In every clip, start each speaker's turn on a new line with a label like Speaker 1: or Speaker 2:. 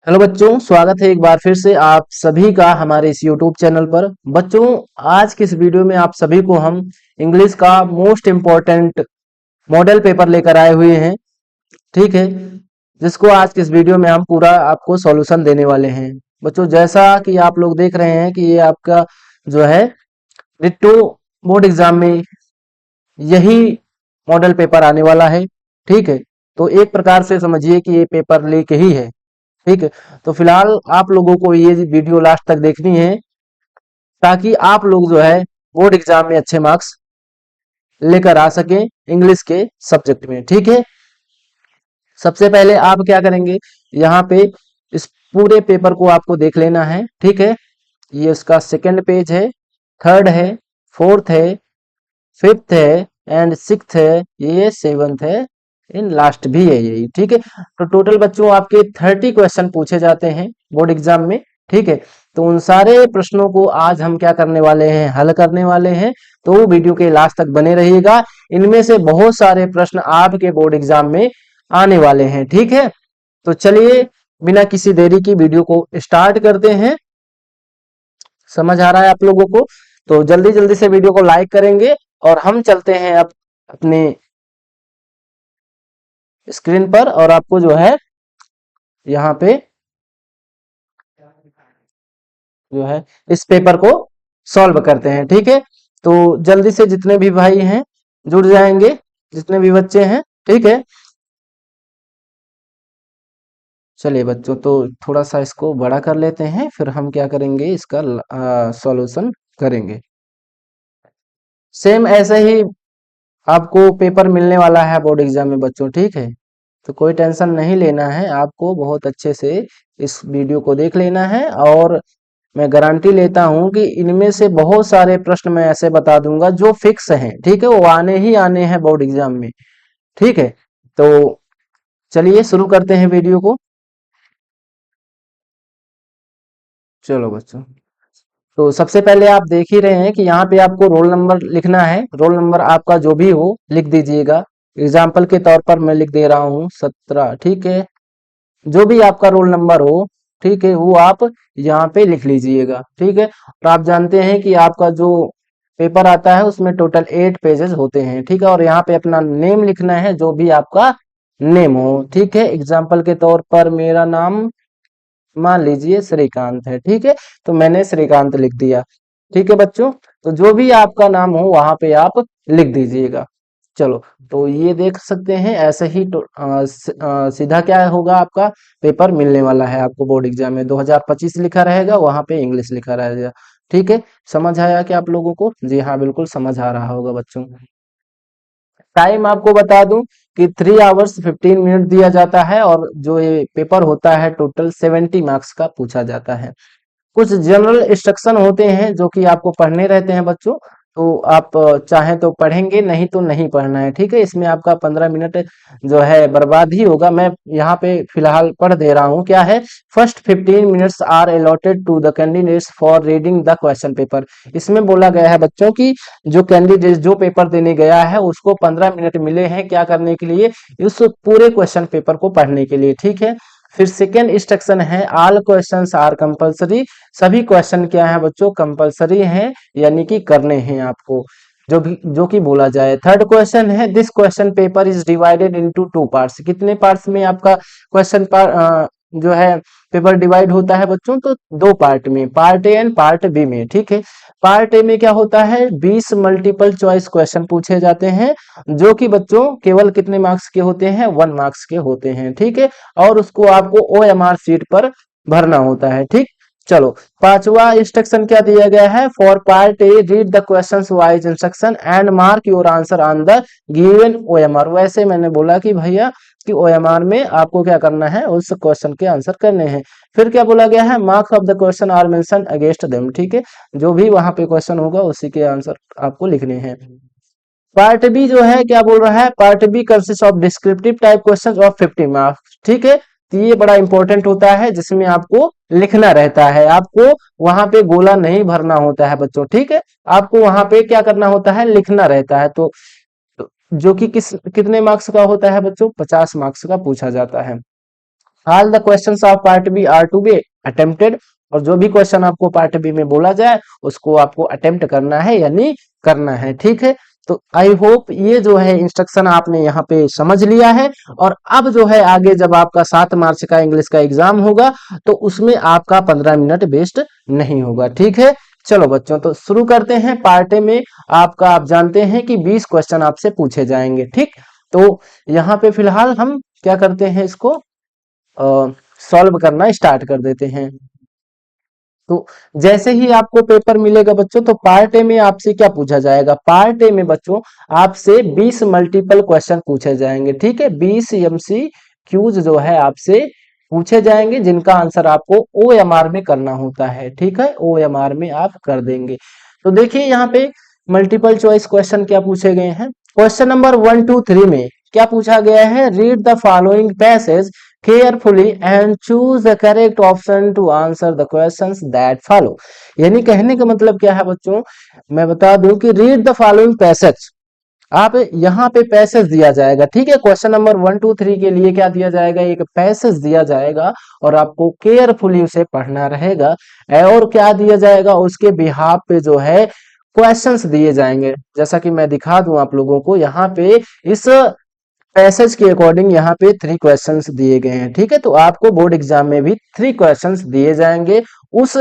Speaker 1: Hello बच्चों, स्वागत है एक बार फिर से आप सभी का हमारे इस यूट्यूब चैनल पर। बच्चों, आज की इस वीडियो में आप सभी को हम इंग्लिश का मोस्ट इम्पोर्टेंट मॉडल पेपर लेकर आए हुए हैं। ठीक है, जिसको आज की इस वीडियो में हम पूरा आपको सॉल्यूशन देने वाले हैं। बच्चों, जैसा कि आप लोग देख रहे हैं कि ये आपका जो है डिट्टो बोर्ड एग्जाम में यही मॉडल पेपर आने वाला है। ठीक है, तो एक प्रकार से समझिए कि ये पेपर लीक ही है। ठीक है, तो फिलहाल आप लोगों को ये वीडियो लास्ट तक देखनी है ताकि आप लोग जो है बोर्ड एग्जाम में अच्छे मार्क्स लेकर आ सकें इंग्लिश के सब्जेक्ट में। ठीक है, सबसे पहले आप क्या करेंगे, यहाँ पे इस पूरे पेपर को आपको देख लेना है। ठीक है, ये उसका सेकंड पेज है, थर्ड है, फोर्थ है, फिफ्थ है एंड सिक्स्थ है, ये सेवंथ है, इन लास्ट भी है यही। ठीक है, तो टोटल बच्चों आपके 30 क्वेश्चन पूछे जाते हैं बोर्ड एग्जाम में। ठीक है, तो उन सारे प्रश्नों को आज हम क्या करने वाले हैं, हल करने वाले हैं। तो वीडियो के लास्ट तक बने रहिएगा, इनमें से बहुत सारे प्रश्न आपके बोर्ड एग्जाम में आने वाले हैं। ठीक है, तो चलिए बिना किसी देरी की वीडियो को स्टार्ट करते हैं। समझ आ रहा है आप लोगों को? तो जल्दी जल्दी से वीडियो को लाइक करेंगे और हम चलते हैं अब अपने स्क्रीन पर और आपको जो है यहाँ पे जो है इस पेपर को सॉल्व करते हैं। ठीक है, तो जल्दी से जितने भी भाई हैं जुड़ जाएंगे, जितने भी बच्चे हैं। ठीक है, चलिए बच्चों, तो थोड़ा सा इसको बड़ा कर लेते हैं, फिर हम क्या करेंगे, इसका सॉल्यूशन करेंगे। सेम ऐसे ही आपको पेपर मिलने वाला है बोर्ड एग्जाम में बच्चों। ठीक है, तो कोई टेंशन नहीं लेना है, आपको बहुत अच्छे से इस वीडियो को देख लेना है और मैं गारंटी लेता हूं कि इनमें से बहुत सारे प्रश्न मैं ऐसे बता दूंगा जो फिक्स हैं। ठीक है, वो आने ही आने हैं बोर्ड एग्जाम में। ठीक है, तो चलिए शुरू करते हैं वीडियो को। चलो बच्चों, तो सबसे पहले आप देख ही रहे हैं कि यहाँ पे आपको रोल नंबर लिखना है। रोल नंबर आपका जो भी हो लिख दीजिएगा। एग्जाम्पल के तौर पर मैं लिख दे रहा हूँ 17। ठीक है, जो भी आपका रोल नंबर हो, ठीक है, वो आप यहाँ पे लिख लीजिएगा। ठीक है, और आप जानते हैं कि आपका जो पेपर आता है उसमें टोटल 8 पेजेस होते हैं। ठीक है, और यहाँ पे अपना नेम लिखना है, जो भी आपका नेम हो। ठीक है, एग्जाम्पल के तौर पर मेरा नाम मान लीजिए श्रीकांत है। ठीक है, तो मैंने श्रीकांत लिख दिया। ठीक है बच्चों, तो जो भी आपका नाम हो वहां पे आप लिख दीजिएगा। चलो, तो ये देख सकते हैं ऐसे ही सीधा क्या होगा, आपका पेपर मिलने वाला है आपको बोर्ड एग्जाम में 2025 लिखा रहेगा, वहां पे इंग्लिश लिखा रहेगा। ठीक है, समझ आया कि आप लोगों को? जी हाँ, बिल्कुल समझ आ रहा होगा बच्चों। टाइम आपको बता दूं कि 3 आवर्स 15 मिनट दिया जाता है और जो ये पेपर होता है टोटल 70 मार्क्स का पूछा जाता है। कुछ जनरल इंस्ट्रक्शन होते हैं जो कि आपको पढ़ने रहते हैं बच्चों, तो आप चाहें तो पढ़ेंगे, नहीं तो नहीं पढ़ना है। ठीक है, इसमें आपका 15 मिनट जो है बर्बाद ही होगा। मैं यहाँ पे फिलहाल पढ़ दे रहा हूँ। क्या है, first 15 minutes are allotted to the candidates for reading the question paper. इसमें बोला गया है बच्चों की जो कैंडिडेट जो पेपर देने गया है उसको 15 मिनट मिले हैं क्या करने के लिए, इस पूरे क्वेश्चन पेपर को पढ़ने के लिए। ठीक है, फिर सेकेंड इंस्ट्रक्शन है ऑल क्वेश्चंस आर कंपलसरी। सभी क्वेश्चन क्या है बच्चों, कंपलसरी हैं, यानी कि करने हैं आपको, जो कि बोला जाए। थर्ड क्वेश्चन है this question paper is divided into 2 parts. कितने पार्ट्स में आपका क्वेश्चन जो है पेपर डिवाइड होता है बच्चों, तो 2 पार्ट में, part A and part B में। ठीक है, पार्ट ए में क्या होता है, 20 मल्टीपल चॉइस क्वेश्चन पूछे जाते हैं, जो कि बच्चों केवल कितने मार्क्स के होते हैं, 1 मार्क्स के होते हैं। ठीक है, और उसको आपको OMR शीट पर भरना होता है। ठीक, चलो, पांचवा इंस्ट्रक्शन क्या दिया गया है, for part A read the questions wise instruction and mark your answer on the given OMR। वैसे मैंने बोला कि भैया कि OMR में आपको क्या करना है, उस क्वेश्चन के आंसर करने हैं। फिर क्या बोला गया है, marks of the question are mention against them. ठीक है, जो भी वहां पे क्वेश्चन होगा उसी के आंसर आपको लिखने हैं। पार्ट बी जो है क्या बोल रहा है, part B consist of descriptive type question of 50 marks. ठीक है, तो ये बड़ा इंपॉर्टेंट होता है जिसमें आपको लिखना रहता है, आपको वहां पे गोला नहीं भरना होता है बच्चों। ठीक है, आपको वहां पे क्या करना होता है, लिखना रहता है। तो जो कि कितने मार्क्स का होता है बच्चों, 50 मार्क्स का पूछा जाता है। All the questions of part B are to be attempted, और जो भी क्वेश्चन आपको पार्ट बी में बोला जाए उसको आपको अटेम्प्ट करना है यानी करना है। ठीक है, तो आई होप ये जो है इंस्ट्रक्शन आपने यहाँ पे समझ लिया है। और अब जो है आगे जब आपका 7 मार्च का इंग्लिश का एग्जाम होगा तो उसमें आपका 15 मिनट वेस्ट नहीं होगा। ठीक है, चलो बच्चों तो शुरू करते हैं। पार्ट ए में आपका आप जानते हैं कि 20 क्वेश्चन आपसे पूछे जाएंगे। ठीक, तो यहाँ पे फिलहाल हम क्या करते हैं, इसको सॉल्व करना स्टार्ट कर देते हैं। तो जैसे ही आपको पेपर मिलेगा बच्चों, तो पार्ट ए में आपसे क्या पूछा जाएगा, पार्ट ए में बच्चों आपसे 20 मल्टीपल क्वेश्चन पूछे जाएंगे। ठीक है, 20 एमसी क्यूज जो है आपसे पूछे जाएंगे, जिनका आंसर आपको ओएमआर में करना होता है। ठीक है, ओएमआर में आप कर देंगे। तो देखिए यहाँ पे मल्टीपल चॉइस क्वेश्चन क्या पूछे गए हैं। क्वेश्चन नंबर 1 2 3 में क्या पूछा गया है, read the following passage carefully and choose the correct option to answer the questions that follow। यानी कहने का मतलब क्या है बच्चों, मैं बता दूं कि रीड द फॉलोइंग पैसेज, आप यहाँ पे पैसेज दिया जाएगा। ठीक है, क्वेश्चन नंबर 1 2 3 के लिए क्या दिया जाएगा, एक पैसेज दिया जाएगा और आपको केयरफुली उसे पढ़ना रहेगा। और क्या दिया जाएगा, उसके बिहाफ पे जो है क्वेश्चंस दिए जाएंगे। जैसा कि मैं दिखा दूं आप लोगों को, यहाँ पे इस पैसेज के अकॉर्डिंग यहाँ पे 3 क्वेश्चंस दिए गए हैं। ठीक है, तो आपको बोर्ड एग्जाम में भी 3 क्वेश्चंस दिए जाएंगे उस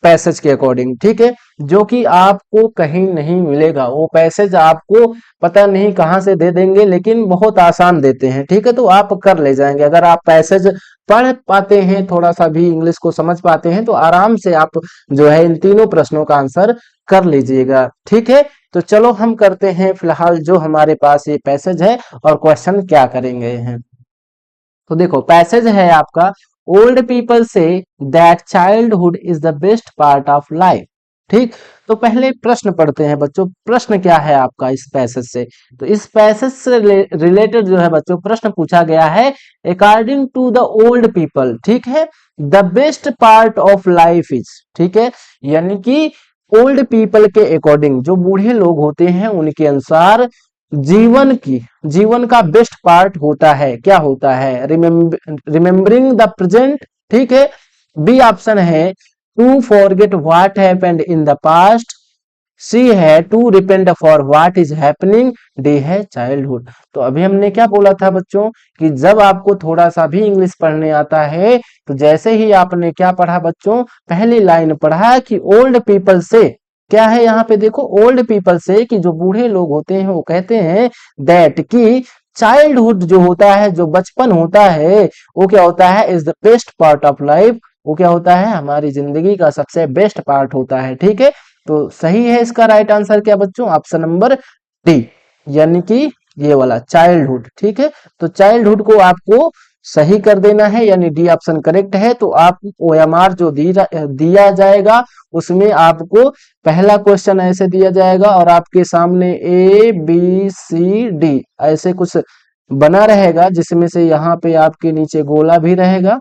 Speaker 1: पैसेज के अकॉर्डिंग। ठीक है, जो कि आपको कहीं नहीं मिलेगा, वो पैसेज आपको पता नहीं कहाँ से दे देंगे, लेकिन बहुत आसान देते हैं। ठीक है, तो आप कर ले जाएंगे। अगर आप पैसेज पढ़ पाते हैं, थोड़ा सा भी इंग्लिश को समझ पाते हैं, तो आराम से आप जो है इन तीनों प्रश्नों का आंसर कर लीजिएगा। ठीक है, तो चलो हम करते हैं फिलहाल जो हमारे पास ये पैसेज है और क्वेश्चन क्या करेंगे हैं। तो देखो पैसेज है आपका, ओल्ड पीपल से that childhood is the best part of life. ठीक, तो पहले प्रश्न पढ़ते हैं बच्चों। प्रश्न क्या है आपका इस पैसेज से, तो इस पैसेज से रिलेटेड जो है बच्चों प्रश्न पूछा गया है, according to the old people, ठीक है, the best part of life is, ठीक है, यानी कि ओल्ड पीपल के अकॉर्डिंग, जो बूढ़े लोग होते हैं उनके अनुसार जीवन का बेस्ट पार्ट होता है, क्या होता है, रिमेम्बरिंग द प्रेजेंट। ठीक है, बी ऑप्शन है to forget what happened in the past, C है to repent for what is happening, D है चाइल्डहुड। तो अभी हमने क्या बोला था बच्चों कि जब आपको थोड़ा सा भी इंग्लिश पढ़ने आता है, तो जैसे ही आपने क्या पढ़ा बच्चों, पहली लाइन पढ़ा कि ओल्ड पीपल से, क्या है यहाँ पे देखो, ओल्ड पीपल से कि जो बूढ़े लोग होते हैं वो कहते हैं दैट कि चाइल्डहुड जो होता है, जो बचपन होता है, वो क्या होता है, is the best part of life, वो क्या होता है, हमारी जिंदगी का सबसे बेस्ट पार्ट होता है। ठीक है, तो सही है इसका राइट आंसर क्या बच्चों, ऑप्शन नंबर डी, यानी कि ये वाला चाइल्डहुड। ठीक है, तो चाइल्डहुड को आपको सही कर देना है, यानी डी ऑप्शन करेक्ट है। तो आप ओएमआर जो दिया जाएगा उसमें आपको पहला क्वेश्चन ऐसे दिया जाएगा और आपके सामने ए बी सी डी ऐसे कुछ बना रहेगा, जिसमें से यहाँ पे आपके नीचे गोला भी रहेगा।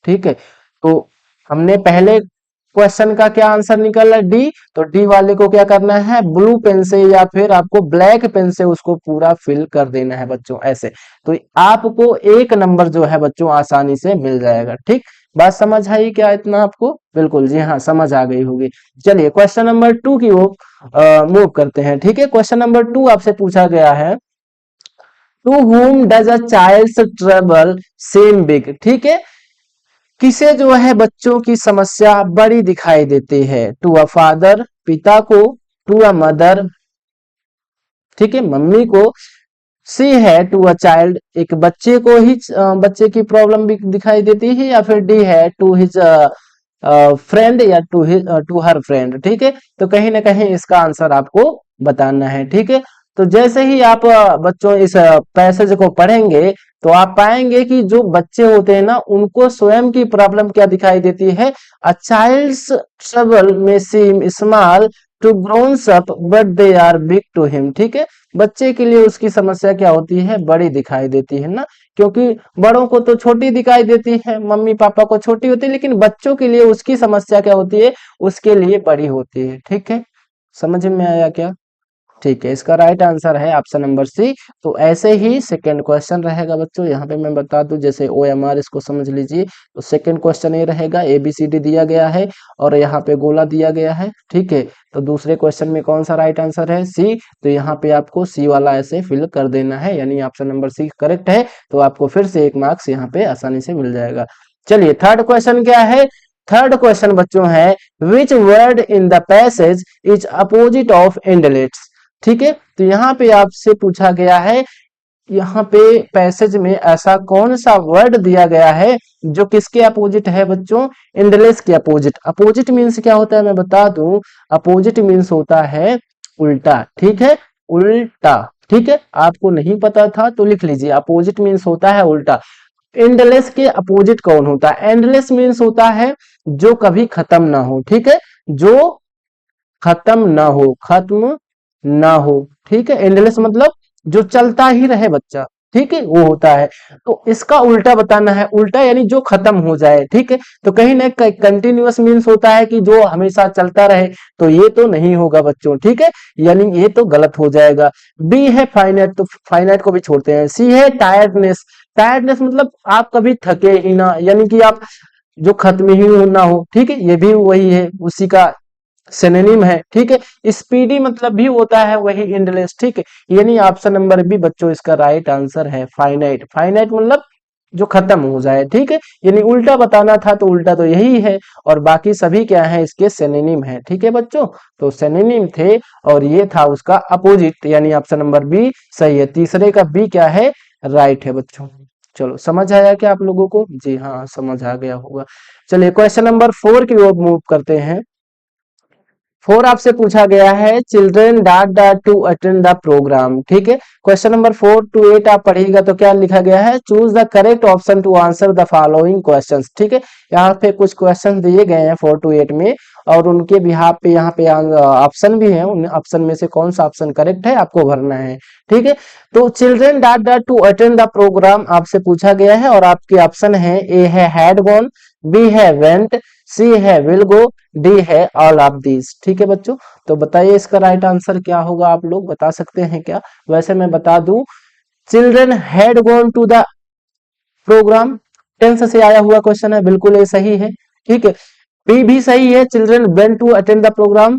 Speaker 1: ठीक है, तो हमने पहले क्वेश्चन का क्या आंसर निकला, डी, तो डी वाले को क्या करना है, ब्लू पेन से या फिर आपको ब्लैक पेन से उसको पूरा फिल कर देना है बच्चों ऐसे। तो आपको 1 नंबर जो है बच्चों आसानी से मिल जाएगा। ठीक, बात समझ आई क्या इतना आपको, बिल्कुल जी हाँ समझ आ गई होगी। चलिए क्वेश्चन नंबर 2 की ओर मूव करते हैं। ठीक है, क्वेश्चन नंबर 2 आपसे पूछा गया है, to whom does a child's trouble seem big. ठीक है, किसे जो है बच्चों की समस्या बड़ी दिखाई देती है, टू अ फादर, पिता को, टू अ मदर, ठीक है, मम्मी को, सी है टू अ चाइल्ड, एक बच्चे को ही बच्चे की प्रॉब्लम भी दिखाई देती है, या फिर डी है टू हिज फ्रेंड या टू हर फ्रेंड। ठीक है, तो कहीं ना कहीं इसका आंसर आपको बताना है। ठीक है, तो जैसे ही आप बच्चों इस पैसेज को पढ़ेंगे तो आप पाएंगे कि जो बच्चे होते हैं ना, उनको स्वयं की प्रॉब्लम क्या दिखाई देती है, अ चाइल्ड्स ट्रबल में seem small to growns up but they are big to him. ठीक है, बच्चे के लिए उसकी समस्या क्या होती है, बड़ी दिखाई देती है ना, क्योंकि बड़ों को तो छोटी दिखाई देती है, मम्मी पापा को छोटी होती है, लेकिन बच्चों के लिए उसकी समस्या क्या होती है, उसके लिए बड़ी होती है। ठीक है, समझ में आया क्या। ठीक है, इसका राइट आंसर है ऑप्शन नंबर सी। तो ऐसे ही सेकंड क्वेश्चन रहेगा बच्चों, यहाँ पे मैं बता दूं, जैसे OMR इसको समझ लीजिए। तो सेकंड क्वेश्चन ये रहेगा, ABCD दिया गया है और यहाँ पे गोला दिया गया है, ठीक है। तो दूसरे क्वेश्चन में कौन सा राइट आंसर है, सी। तो यहाँ पे आपको सी वाला ऐसे फिल कर देना है, यानी ऑप्शन नंबर सी करेक्ट है। तो आपको फिर से 1 मार्क्स यहाँ पे आसानी से मिल जाएगा। चलिए थर्ड क्वेश्चन क्या है। थर्ड क्वेश्चन बच्चों है, which word in the passage is opposite of inlets. ठीक है, तो यहाँ पे आपसे पूछा गया है, यहाँ पे पैसेज में ऐसा कौन सा वर्ड दिया गया है जो किसके अपोजिट है बच्चों, इंडलेस के अपोजिट। अपोजिट मीन्स क्या होता है मैं बता दूं, अपोजिट मीन्स होता है उल्टा, ठीक है, उल्टा। ठीक है, आपको नहीं पता था तो लिख लीजिए, अपोजिट मीन्स होता है उल्टा। एंडलेस के अपोजिट कौन होता है, एंडलेस मीन्स होता है जो कभी खत्म ना हो, ठीक है, जो खत्म ना हो, खत्म ना हो, ठीक है। एंडलेस मतलब जो चलता ही रहे बच्चा, ठीक है, वो होता है। तो इसका उल्टा बताना है, उल्टा यानी जो खत्म हो जाए, ठीक है। तो कहीं ना कहीं कंटिन्यूअस मीन्स होता है कि जो हमेशा चलता रहे, तो ये तो नहीं होगा बच्चों, ठीक है, यानी ये तो गलत हो जाएगा। बी है फाइनाइट, तो फाइनाइट को भी छोड़ते हैं। सी है टायर्डनेस, टायर्डनेस मतलब आप कभी थके ही ना, यानी कि आप जो खत्म ही ना हो, ठीक है, ये भी वही है, उसी का सिनोनिम है, ठीक है। स्पीडी मतलब भी होता है वही एंडलेस, ठीक है। यानी ऑप्शन नंबर बी बच्चों इसका राइट आंसर है, फाइनाइट। फाइनाइट मतलब जो खत्म हो जाए, ठीक है, यानी उल्टा बताना था तो उल्टा तो यही है, और बाकी सभी क्या है, इसके सिनोनिम है, ठीक है बच्चों। तो सिनोनिम थे और ये था उसका अपोजिट, यानी ऑप्शन नंबर बी सही है। तीसरे का बी क्या है, राइट है बच्चों। चलो समझ आया क्या आप लोगों को, जी हाँ समझ आ गया होगा। चलिए क्वेश्चन नंबर 4 की ओर मूव करते हैं। 4 आपसे पूछा गया है, children dot dot to attend the program, ठीक है। क्वेश्चन नंबर 4 to 8 आप पढ़िएगा तो क्या लिखा गया है, choose the correct option to answer the following questions, ठीक है। यहाँ पे कुछ क्वेश्चन दिए गए हैं 4 to 8 में, और उनके बिहाफ पे यहाँ पे ऑप्शन भी है, उन ऑप्शन में से कौन सा ऑप्शन करेक्ट है आपको भरना है, ठीक है। तो children dot dot to attend the program आपसे पूछा गया है, और आपके ऑप्शन है, ए है हैड गॉन, बी है वेंट, सी है विल गो, डी है ऑल ऑफ दीज, ठीक है बच्चों। तो बताइए इसका राइट आंसर क्या होगा, आप लोग बता सकते हैं क्या। वैसे मैं बता दूं, children had gone to the program tense से आया हुआ क्वेश्चन है, बिल्कुल ये सही है, ठीक है। बी भी सही है, children went to attend the programme,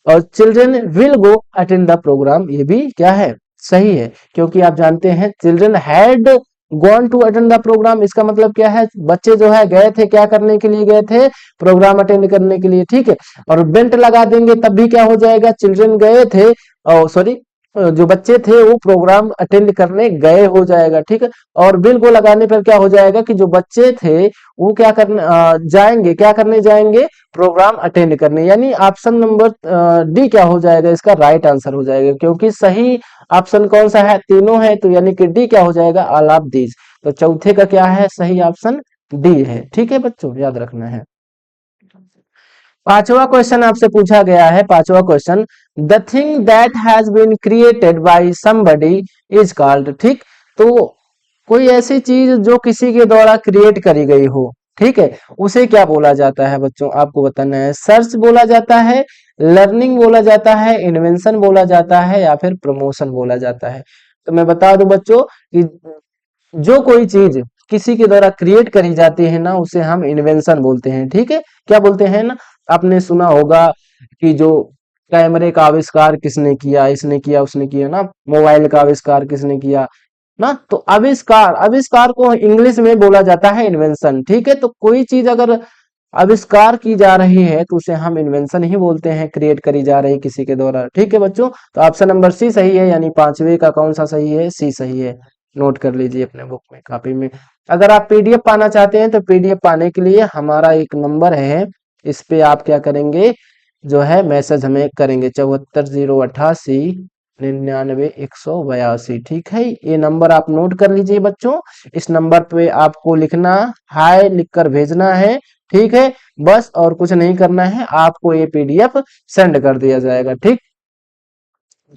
Speaker 1: और children will go attend the programme, ये भी क्या है, सही है। क्योंकि आप जानते हैं children had gone to attend the program, इसका मतलब क्या है, बच्चे जो है गए थे, क्या करने के लिए गए थे, प्रोग्राम अटेंड करने के लिए, ठीक है। और बेंट लगा देंगे तब भी क्या हो जाएगा, चिल्ड्रन गए थे, सॉरी जो बच्चे थे वो प्रोग्राम अटेंड करने गए हो जाएगा, ठीक है। और बिल को लगाने पर क्या हो जाएगा कि जो बच्चे थे वो क्या करने जाएंगे, क्या करने जाएंगे, प्रोग्राम अटेंड करने, यानी ऑप्शन नंबर डी क्या हो जाएगा, इसका राइट आंसर हो जाएगा। क्योंकि सही ऑप्शन कौन सा है, तीनों है, तो यानी कि डी क्या हो जाएगा, ऑल ऑफ दीज। तो चौथे का क्या है, सही ऑप्शन डी है, ठीक है बच्चों, याद रखना है। पांचवा क्वेश्चन आपसे पूछा गया है, पांचवा question, the thing that has been created by somebody is called, ठीक। तो कोई ऐसी चीज जो किसी के द्वारा क्रिएट करी गई हो, ठीक है, उसे क्या बोला जाता है बच्चों, आपको बताना है। सर्च बोला जाता है, लर्निंग बोला जाता है, इन्वेंशन बोला जाता है, या फिर प्रमोशन बोला जाता है। तो मैं बता दूं बच्चों कि जो कोई चीज किसी के द्वारा क्रिएट करी जाती है ना, उसे हम इन्वेंशन बोलते हैं, ठीक है। क्या बोलते हैं ना, आपने सुना होगा कि जो कैमरे का आविष्कार किसने किया, इसने किया उसने किया ना, मोबाइल का आविष्कार किसने किया ना, तो आविष्कार, आविष्कार को इंग्लिश में बोला जाता है इन्वेंशन, ठीक है। तो कोई चीज अगर आविष्कार की जा रही है तो उसे हम इन्वेंशन ही बोलते हैं, क्रिएट करी जा रही किसी के द्वारा, ठीक है बच्चों। तो ऑप्शन नंबर सी सही है, यानी पांचवे का कौन सा सही है, सी सही है। नोट कर लीजिए अपने बुक में, कॉपी में। अगर आप पीडीएफ पाना चाहते हैं तो पीडीएफ पाने के लिए हमारा एक नंबर है, इस पे आप क्या करेंगे, जो है मैसेज हमें करेंगे, 74 088 99 182, ठीक है। ये नंबर आप नोट कर लीजिए बच्चों। इस नंबर पे आपको लिखना, हाय लिखकर भेजना है, ठीक है, बस, और कुछ नहीं करना है, आपको ये पीडीएफ सेंड कर दिया जाएगा, ठीक।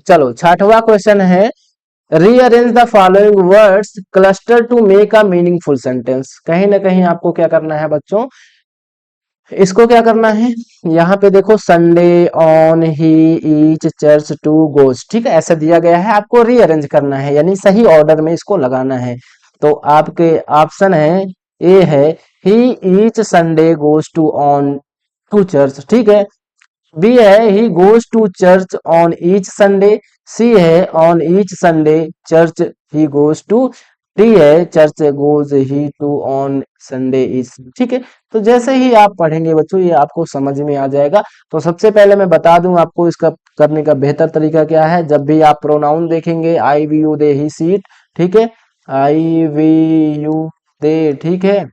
Speaker 1: चलो छठवां क्वेश्चन है, rearrange the following words cluster to make a meaningful sentence. कहीं ना कहीं आपको क्या करना है बच्चों, इसको क्या करना है, यहाँ पे देखो Sunday on he each church to goes, ठीक है, ऐसा दिया गया है, आपको रीअरेंज करना है, यानी सही ऑर्डर में इसको लगाना है। तो आपके ऑप्शन है, ए है he each Sunday goes to on to church, ठीक है। बी है he goes to church on each Sunday. C है on each Sunday church he goes to. D है church goes he to on Sunday is, ठीक है। तो जैसे ही आप पढ़ेंगे बच्चों ये आपको समझ में आ जाएगा। तो सबसे पहले मैं बता दूं आपको इसका करने का बेहतर तरीका क्या है। जब भी आप प्रोनाउन देखेंगे, I we you they he she it, ठीक है, आई वी यू दे, ठीक है,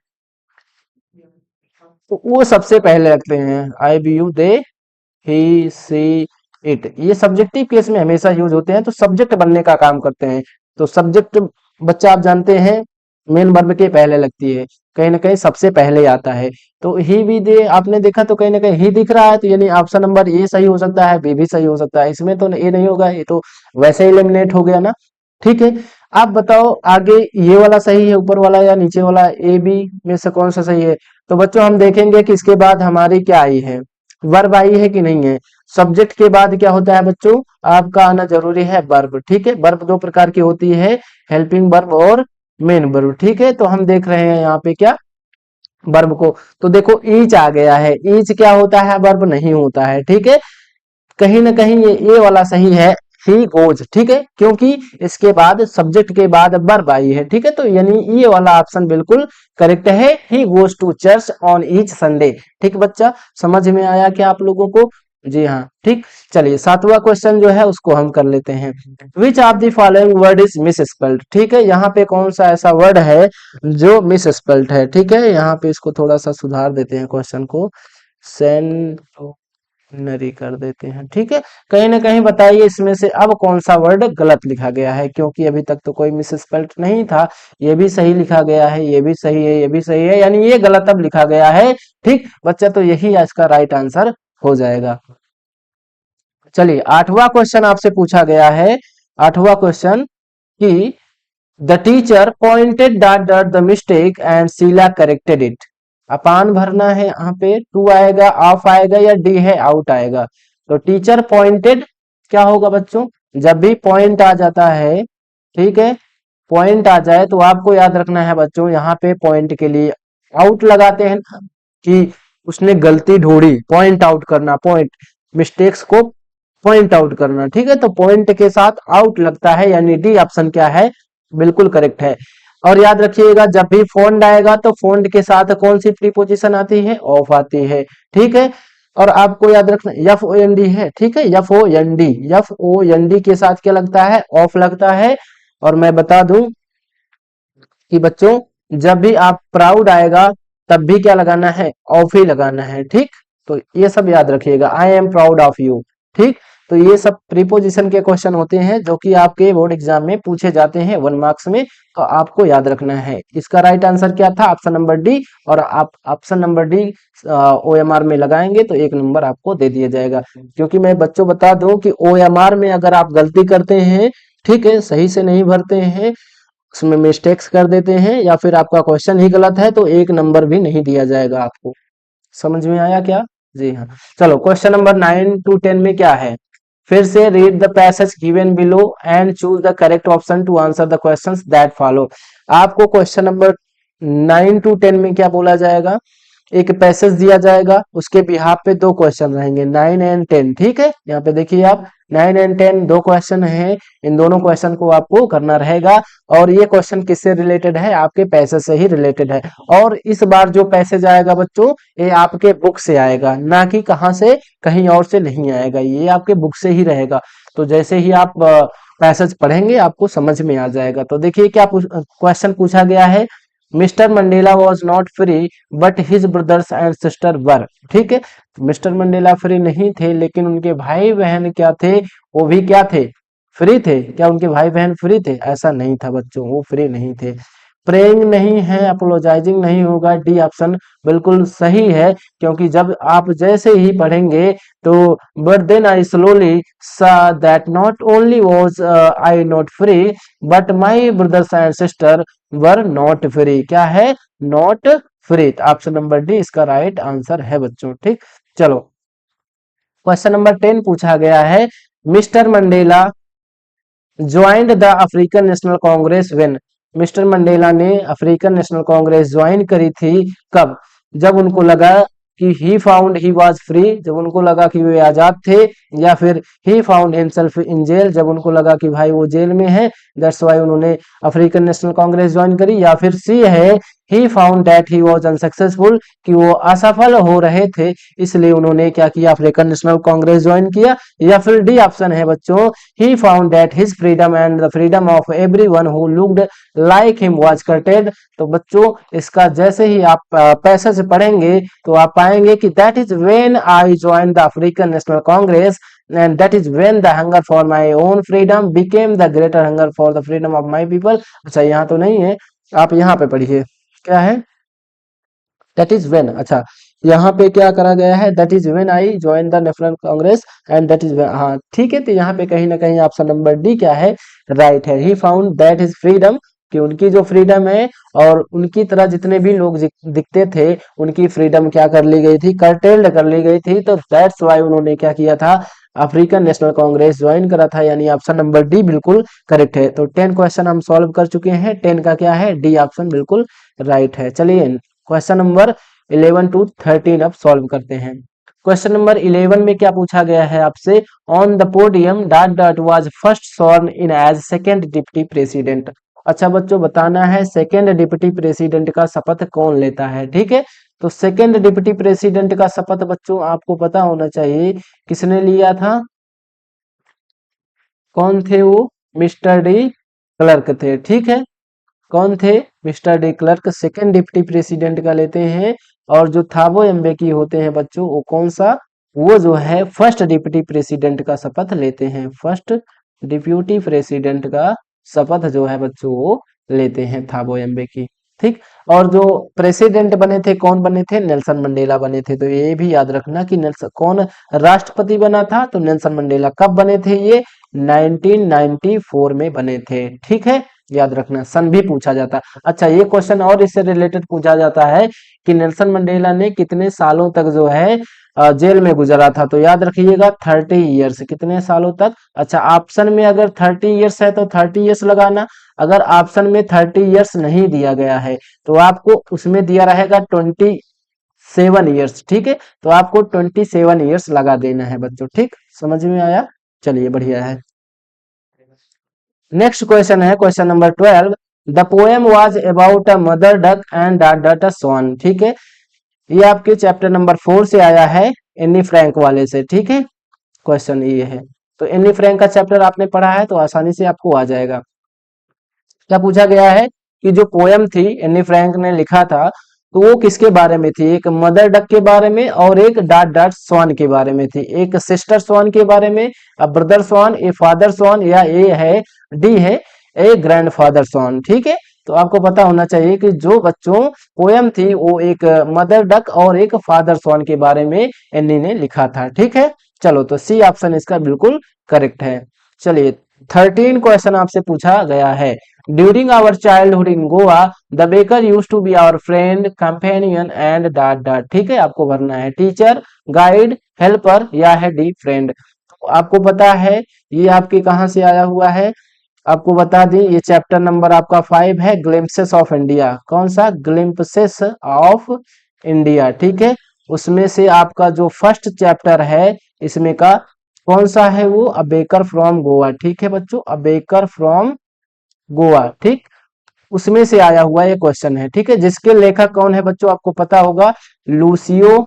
Speaker 1: तो वो सबसे पहले रखते हैं, I we you they he she it. ये सब्जेक्टिव केस में हमेशा यूज होते हैं, तो सब्जेक्ट बनने का काम करते हैं। तो सब्जेक्ट बच्चा आप जानते हैं मेन वर्ब के पहले लगती है, कहीं ना कहीं सबसे पहले आता है। तो ही भी दे आपने देखा तो कहीं ना कहीं ही दिख रहा है, तो यानी ऑप्शन नंबर ए सही हो सकता है, बी भी सही हो सकता है, इसमें तो ए नहीं होगा, ये तो वैसे ही एलिमिनेट हो गया ना। ठीक है, आप बताओ आगे ये वाला सही है ऊपर वाला या नीचे वाला, ए बी में से कौन सा सही है। तो बच्चों हम देखेंगे कि इसके बाद हमारी क्या आई है, वर्ब आई है कि नहीं है। सब्जेक्ट के बाद क्या होता है बच्चों, आपका आना जरूरी है वर्ब, ठीक है। वर्ब दो प्रकार की होती है, हेल्पिंग वर्ब और मेन वर्ब, ठीक है। तो हम देख रहे हैं यहाँ पे क्या, वर्ब को। तो देखो ईच आ गया है, ईच क्या होता है, वर्ब नहीं होता है, ठीक है। कहीं ना कहीं ये वाला सही है, ही गोज, ठीक है, क्योंकि इसके बाद सब्जेक्ट के बाद वर्ब आई है, ठीक है। तो यानी ये वाला ऑप्शन बिल्कुल करेक्ट है, he goes to church on each Sunday. ठीक बच्चा, समझ में आया क्या आप लोगों को। जी हाँ, ठीक। चलिए सातवां क्वेश्चन जो है उसको हम कर लेते हैं। Which of the following word is miss spelled, ठीक है। यहाँ पे कौन सा ऐसा वर्ड है जो मिस स्पेल्ड है, ठीक है। यहाँ पे इसको थोड़ा सा सुधार देते हैं क्वेश्चन को, सेन नरी कर देते हैं, ठीक है। कहीं ना कहीं बताइए इसमें से अब कौन सा वर्ड गलत लिखा गया है, क्योंकि अभी तक तो कोई मिसस्पेल्ड नहीं था। ये भी सही लिखा गया है, ये भी सही है, ये भी सही है, यानी ये गलत अब लिखा गया है, ठीक बच्चा। तो यही इसका राइट आंसर हो जाएगा। चलिए आठवां क्वेश्चन आपसे पूछा गया है, आठवां क्वेश्चन कि the teacher pointed dot dot the mistake and Sheela corrected it. अपान भरना है, यहाँ पे टू आएगा, ऑफ आएगा, या डी है आउट आएगा। तो टीचर पॉइंटेड क्या होगा बच्चों, जब भी पॉइंट आ जाता है, ठीक है, पॉइंट आ जाए तो आपको याद रखना है बच्चों, यहाँ पे पॉइंट के लिए आउट लगाते हैं ना, कि उसने गलती ढूंढी, पॉइंट आउट करना, पॉइंट मिस्टेक्स को पॉइंट आउट करना, ठीक है। तो पॉइंट के साथ आउट लगता है, यानी डी ऑप्शन क्या है, बिल्कुल करेक्ट है। और याद रखिएगा जब भी फोन्ड आएगा तो फोन्ड के साथ कौन सी प्रीपोजिशन आती है, ऑफ आती है, ठीक है। और आपको याद रखना एफ ओ एन डी है, ठीक है, F O N D, F O N D के साथ क्या लगता है, ऑफ लगता है। और मैं बता दूं कि बच्चों जब भी आप प्राउड आएगा तब भी क्या लगाना है, ऑफ ही लगाना है, ठीक। तो ये सब याद रखिएगा, I am proud of you, ठीक। तो ये सब प्रीपोजिशन के क्वेश्चन होते हैं जो कि आपके बोर्ड एग्जाम में पूछे जाते हैं 1 मार्क्स में, तो आपको याद रखना है। इसका राइट आंसर क्या था, ऑप्शन नंबर डी। और आप ऑप्शन नंबर डी OMR में लगाएंगे तो 1 नंबर आपको दे दिया जाएगा। क्योंकि मैं बच्चों बता दूं कि OMR में अगर आप गलती करते हैं, ठीक है, सही से नहीं भरते हैं, उसमें मिस्टेक्स कर देते हैं, या फिर आपका क्वेश्चन ही गलत है, तो 1 नंबर भी नहीं दिया जाएगा आपको। समझ में आया क्या। जी हाँ। चलो क्वेश्चन नंबर 9 to 10 में क्या है, फिर से read the passage given below and choose the correct option to answer the questions that follow. आपको क्वेश्चन नंबर 9 to 10 में क्या बोला जाएगा, एक पैसेज दिया जाएगा, उसके बिहाफ पे दो क्वेश्चन रहेंगे, 9 and 10, ठीक है। यहाँ पे देखिए आप 9 and 10 दो क्वेश्चन हैं, इन दोनों क्वेश्चन को आपको करना रहेगा। और ये क्वेश्चन किससे रिलेटेड है, आपके पैसेज से ही रिलेटेड है। और इस बार जो पैसेज आएगा बच्चों, ये आपके बुक से आएगा, ना कि कहाँ से, कहीं और से नहीं आएगा, ये आपके बुक से ही रहेगा। तो जैसे ही आप पैसेज पढ़ेंगे आपको समझ में आ जाएगा। तो देखिए क्या क्वेश्चन पूछा गया है, mister Mandela was not free but his brothers and sister वर, ठीक है। मिस्टर मंडेला फ्री नहीं थे लेकिन उनके भाई बहन क्या थे, वो भी क्या थे, फ्री थे। क्या उनके भाई बहन फ्री थे, ऐसा नहीं था बच्चों, वो फ्री नहीं थे। प्रेइंग नहीं है, अपोलोजाइजिंग नहीं होगा, डी ऑप्शन बिल्कुल सही है। क्योंकि जब आप जैसे ही पढ़ेंगे तो बट देन आई स्लोली सा that not only was I not free but my brothers and sister were not free, क्या है, not free. Option number D इसका राइट आंसर है बच्चों। ठीक, चलो क्वेश्चन नंबर 10 पूछा गया है, mister Mandela joined the African national Congress when. Mister Mandela ने अफ्रीकन नेशनल कांग्रेस ज्वाइन करी थी कब? जब उनको लगा कि he found he was free, जब उनको लगा कि वे आजाद थे, या फिर he found himself in jail, जब उनको लगा कि भाई वो जेल में है, दैट्स वाई उन्होंने अफ्रीकन नेशनल कांग्रेस ज्वाइन करी, या फिर सी है he found that he was unsuccessful, कि वो असफल हो रहे थे इसलिए उन्होंने क्या किया, अफ्रीकन नेशनल कांग्रेस ज्वाइन किया, या फिर डी ऑप्शन है बच्चों, he found that his freedom and the freedom of everyone who looked like him was curtailed। तो बच्चों इसका जैसे ही आप पैसे से पढ़ेंगे तो आप पाएंगे कि that is when I joined the African National Congress and that is when the hunger for my own freedom became the greater hunger for the freedom of my people। अच्छा यहाँ तो नहीं है, आप यहाँ पे पढ़िए क्या है, दैट इज वेन। अच्छा यहाँ पे क्या करा गया है, that is when I join the national Congress and that is, हाँ ठीक है, तो यहाँ पे कहीं ना कहीं ऑप्शन नंबर डी क्या है, राइट है। He found that is freedom, कि उनकी जो फ्रीडम है और उनकी तरह जितने भी लोग दिखते थे उनकी फ्रीडम क्या कर ली गई थी, कर्टेल्ड कर ली गई थी, तो दैट्स वाई उन्होंने क्या किया था, अफ्रीकन नेशनल कांग्रेस ज्वाइन करा था, यानी ऑप्शन नंबर डी बिल्कुल करेक्ट है। तो 10 क्वेश्चन हम सॉल्व कर चुके हैं, 10 का क्या है, डी ऑप्शन बिल्कुल राइट है। चलिए क्वेश्चन नंबर 11 टू 13 अब सॉल्व करते हैं। क्वेश्चन नंबर 11 में क्या पूछा गया है आपसे, on the podium dot dot was first sworn in as second deputy president. अच्छा बच्चों बताना है सेकंड डिप्टी प्रेसिडेंट का शपथ कौन लेता है, ठीक है। तो सेकंड डिप्टी प्रेसिडेंट का शपथ बच्चों आपको पता होना चाहिए किसने लिया था, कौन थे वो, मिस्टर डी क्लर्क थे, ठीक है। कौन थे, mister de Klerk second deputy president का लेते हैं। और जो थाबो एम्बेकी होते हैं बच्चों वो कौन सा, वो जो है फर्स्ट डिप्टी प्रेसिडेंट का शपथ लेते हैं, फर्स्ट डिप्यूटी प्रेसिडेंट का शपथ जो है बच्चों वो लेते हैं थाबो एम्बेकी। ठीक, और जो प्रेसिडेंट बने थे कौन बने थे, नेल्सन मंडेला बने थे। तो ये भी याद रखना कि नेल्सन कौन राष्ट्रपति बना था, तो नेल्सन मंडेला कब बने थे, ये 1994 में बने थे, ठीक है, याद रखना। सन भी पूछा जाता है। अच्छा ये क्वेश्चन और इससे रिलेटेड पूछा जाता है कि नेल्सन मंडेला ने कितने सालों तक जो है जेल में गुजारा था, तो याद रखिएगा 30 ईयर्स, कितने सालों तक। अच्छा ऑप्शन में अगर 30 ईयर्स है तो 30 ईयर्स लगाना, अगर ऑप्शन में 30 ईयर्स नहीं दिया गया है तो आपको उसमें दिया रहेगा 27 ईयर्स, ठीक है, तो आपको 27 ईयर्स लगा देना है बच्चों। ठीक, समझ में आया, चलिए बढ़िया है। नेक्स्ट क्वेश्चन है question number 12, the poem was about a mother duck and daughter swan. ठीक है, ये आपके चैप्टर नंबर 4 से आया है, एनी फ्रैंक वाले से, ठीक है, क्वेश्चन ये है। तो एनी फ्रैंक का चैप्टर आपने पढ़ा है तो आसानी से आपको आ जाएगा। क्या पूछा गया है कि जो पोएम थी एनी फ्रैंक ने लिखा था तो वो किसके बारे में थी, एक मदर डक के बारे में और एक डॉट डॉट स्वान के बारे में थी, एक सिस्टर स्वान के बारे में, a brother swan, a father स्वान, या ए है डी है ए ग्रैंडफादर स्वान। ठीक है, तो आपको पता होना चाहिए कि जो बच्चों पोएम थी वो एक मदर डक और एक फादर स्वान के बारे में एनी ने लिखा था, ठीक है। चलो तो सी ऑप्शन इसका बिल्कुल करेक्ट है। चलिए 13 क्वेश्चन आपसे पूछा गया है, during our childhood in Goa the baker used to be our friend companion and dot dot. ठीक है, आपको भरना है टीचर, गाइड, हेल्पर, या है डी फ्रेंड। तो आपको पता है ये आपके कहाँ से आया हुआ है, आपको बता दें ये चैप्टर नंबर आपका 5 है, ग्लिम्पसेस ऑफ इंडिया। कौन सा, ग्लिम्पसेस ऑफ इंडिया, ठीक है, उसमें से आपका जो फर्स्ट चैप्टर है इसमें का कौन सा है वो, अ बेकर फ्रॉम गोवा। ठीक है बच्चों, अ बेकर फ्रॉम गोवा, ठीक, उसमें से आया हुआ ये क्वेश्चन है, ठीक है, जिसके लेखक कौन है बच्चों आपको पता होगा, लूसियो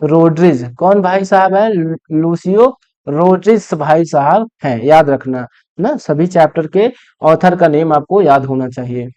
Speaker 1: रोड्रिज। कौन भाई साहब है, लूसियो रोड्रिज भाई साहब हैं, याद रखना ना, सभी चैप्टर के ऑथर का नेम आपको याद होना चाहिए।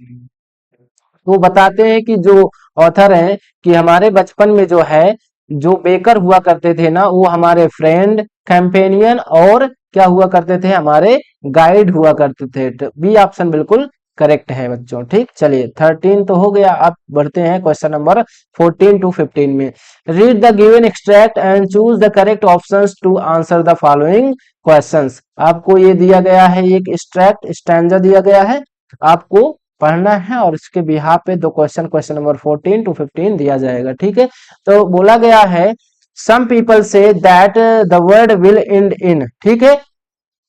Speaker 1: वो बताते हैं कि जो ऑथर हैं कि हमारे बचपन में जो है जो बेकर हुआ करते थे ना वो हमारे फ्रेंड, कंपेनियन और क्या हुआ करते थे, हमारे गाइड हुआ करते थे। तो बी ऑप्शन बिल्कुल करेक्ट है बच्चों। ठीक, चलिए 13 तो हो गया, आप बढ़ते हैं क्वेश्चन नंबर 14 टू 15 में। Read the given extract and choose the correct options to answer the following questions. आपको ये दिया गया है एक एक्सट्रैक्ट स्टैंजा दिया गया है, आपको पढ़ना है और इसके बिहाफ पे दो क्वेश्चन नंबर 14 to 15 दिया जाएगा। ठीक है, तो बोला गया है सम पीपल से that the world will end in, ठीक है,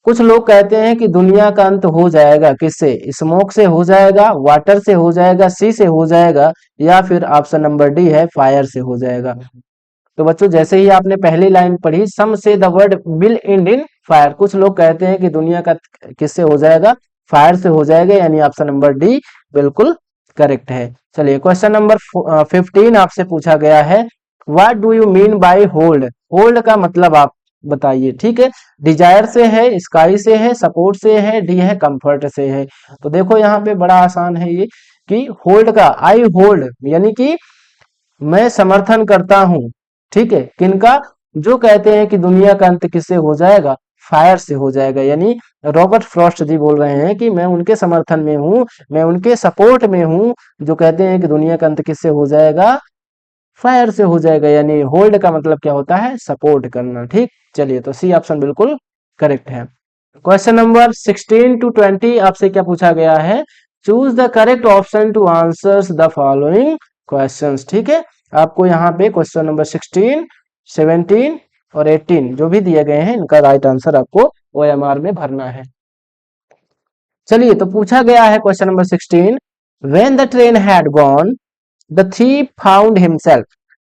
Speaker 1: कुछ लोग कहते हैं कि दुनिया का अंत हो जाएगा, किससे? स्मोक से हो जाएगा, वाटर से हो जाएगा, सी से हो जाएगा, या फिर ऑप्शन नंबर डी है फायर से हो जाएगा। तो बच्चों जैसे ही आपने पहली लाइन पढ़ी, सम से the word will end in fire, कुछ लोग कहते हैं कि दुनिया का किससे हो जाएगा? फायर से हो जाएगा, यानी ऑप्शन नंबर डी बिल्कुल करेक्ट है। चलिए क्वेश्चन नंबर 15 आपसे पूछा गया है, what do you mean by hold? Hold का मतलब आप बताइए। ठीक है, डिजायर से है, स्काई से है, सपोर्ट से है, डी है कंफर्ट से है। तो देखो यहाँ पे बड़ा आसान है ये, कि होल्ड का आई होल्ड यानी कि मैं समर्थन करता हूं, ठीक है, किनका? जो कहते हैं कि दुनिया का अंत किससे हो जाएगा? फायर से हो जाएगा, यानी रॉबर्ट फ्रॉस्ट जी बोल रहे हैं कि मैं उनके समर्थन में हूं, मैं उनके सपोर्ट में हूं, जो कहते हैं कि दुनिया का अंत किससे हो जाएगा? फायर से हो जाएगा, यानी होल्ड का मतलब क्या होता है? सपोर्ट करना। ठीक, चलिए तो सी ऑप्शन बिल्कुल करेक्ट है। क्वेश्चन नंबर 16 to 20 आपसे क्या पूछा गया है? Choose the correct option to answer the following questions. ठीक है, आपको यहाँ पे क्वेश्चन नंबर 16, 17 और 18 जो भी दिए गए हैं, इनका राइट आंसर आपको OMR में भरना है। चलिए तो पूछा गया है question number 16, when the train had gone the thief found himself,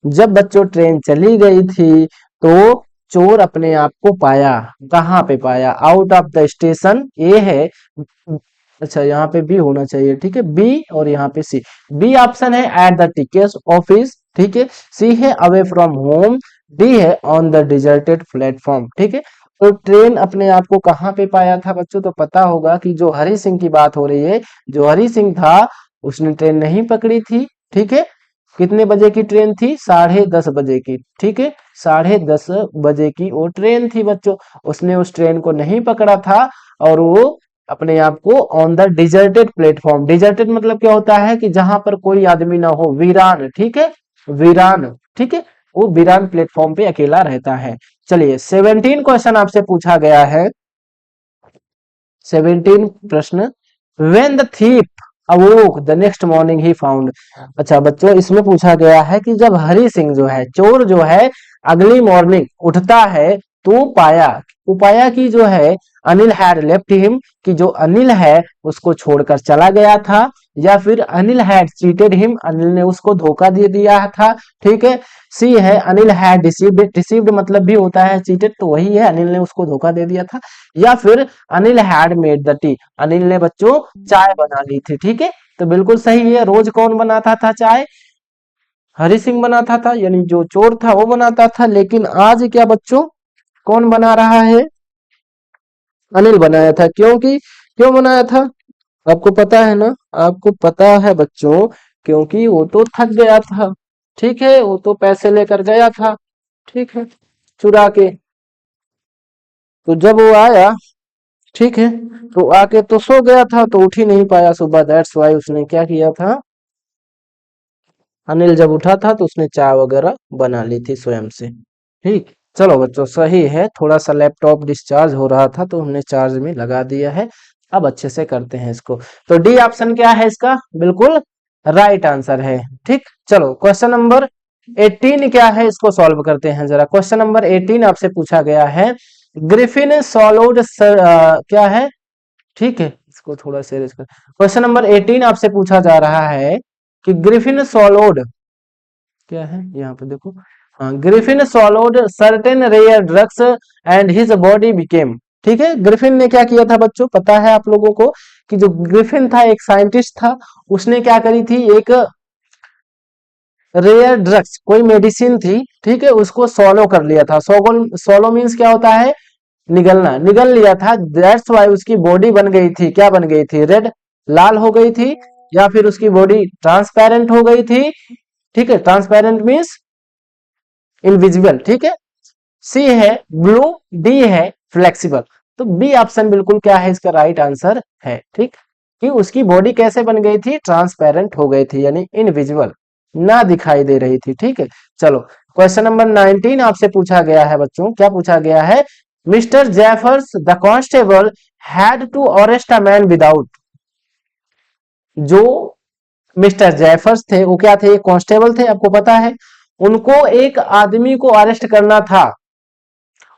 Speaker 1: जब बच्चों ट्रेन चली गई थी तो चोर अपने आप को पाया, कहाँ पे पाया? आउट ऑफ द स्टेशन, ए है, अच्छा यहाँ पे बी होना चाहिए। ठीक है, बी और यहाँ पे सी। बी ऑप्शन है एट द टिकट ऑफिस, ठीक है, सी है अवे फ्रॉम होम, डी है ऑन द डिजर्टेड प्लेटफॉर्म। ठीक है, तो ट्रेन अपने आप को कहाँ पे पाया था बच्चों? तो पता होगा कि जो हरि सिंह की बात हो रही है, जो हरि सिंह था उसने ट्रेन नहीं पकड़ी थी। ठीक है, कितने बजे की ट्रेन थी? 10:30 बजे की। ठीक है, 10:30 बजे की वो ट्रेन थी बच्चों, उसने उस ट्रेन को नहीं पकड़ा था और वो अपने आप को on the deserted platform, deserted मतलब क्या होता है? कि जहां पर कोई आदमी ना हो, वीरान। ठीक है, वीरान, ठीक है, वो वीरान प्लेटफॉर्म पे अकेला रहता है। चलिए 17 क्वेश्चन आपसे पूछा गया है, 17 प्रश्न, when the thief अवोक the next morning he found. अच्छा बच्चों इसमें पूछा गया है कि जब हरि सिंह जो है, चोर जो है, अगली मॉर्निंग उठता है तो पाया, वो पाया कि जो है अनिल हैड लेफ्ट हिम, कि जो अनिल है उसको छोड़कर चला गया था, या फिर Anil had cheated him, Anil ने उसको धोखा दे दिया था। ठीक है, सी है अनिल हैड डिसीव्ड, डिसीव्ड मतलब भी होता है चीटेड, तो वही है, अनिल ने उसको धोखा दे दिया था, या फिर Anil had made the T, Anil ने बच्चों चाय बना ली थी। ठीक है, तो बिल्कुल सही है। रोज कौन बनाता था चाय? हरि सिंह बनाता था, यानी जो चोर था वो बनाता था, लेकिन आज क्या बच्चों कौन बना रहा है? अनिल बनाया था। क्योंकि क्यों बनाया था? आपको पता है ना? आपको पता है बच्चों, क्योंकि वो तो थक गया था। ठीक है, वो तो पैसे लेकर गया था, ठीक है, चुरा के, तो जब वो आया, ठीक है, तो आके तो सो गया था, तो उठ ही नहीं पाया सुबह, दैट्स वाई उसने क्या किया था? अनिल जब उठा था तो उसने चाय वगैरह बना ली थी स्वयं से। ठीक, चलो बच्चों सही है, थोड़ा सा लैपटॉप डिस्चार्ज हो रहा था तो हमने चार्ज में लगा दिया है, अब अच्छे से करते हैं इसको। तो डी ऑप्शन क्या है इसका? बिल्कुल राइट आंसर है। ठीक, चलो क्वेश्चन नंबर 18 क्या है, इसको सॉल्व करते हैं जरा। क्वेश्चन नंबर 18 आपसे पूछा गया है, ग्रिफिन सॉलोड क्या है? ठीक है, इसको थोड़ा सीरियस कर। क्वेश्चन नंबर 18 आपसे पूछा जा रहा है कि ग्रिफिन सॉलोड क्या है, यहाँ पे देखो, हाँ, Griffin swallowed certain rare drugs and his body became. ठीक है, ग्रिफिन ने क्या किया था बच्चों? पता है आप लोगों को कि जो ग्रिफिन था एक साइंटिस्ट था, उसने क्या करी थी? एक रेयर ड्रग्स, कोई मेडिसिन थी, ठीक है, उसको सॉलो कर लिया था। सॉलो मीन्स क्या होता है? निगलना, निगल लिया था, दैट्स वाई उसकी बॉडी बन गई थी, क्या बन गई थी? रेड, लाल हो गई थी, या फिर उसकी बॉडी ट्रांसपेरेंट हो गई थी। ठीक है, ट्रांसपेरेंट मीन्स इनविजिबल। ठीक है, सी है ब्लू, डी है फ्लेक्सिबल। तो बी ऑप्शन बिल्कुल क्या है इसका राइट आंसर है। ठीक, कि उसकी बॉडी कैसे बन गई थी? ट्रांसपेरेंट हो गई थी, यानी इनविजिबल, ना दिखाई दे रही थी। ठीक है, चलो क्वेश्चन नंबर 19 आपसे पूछा गया है बच्चों, क्या पूछा गया है? Mister Jaffers the constable had to arrest a man without, जो मिस्टर जैफर्स थे वो क्या थे, कांस्टेबल थे, आपको पता है। उनको एक आदमी को अरेस्ट करना था।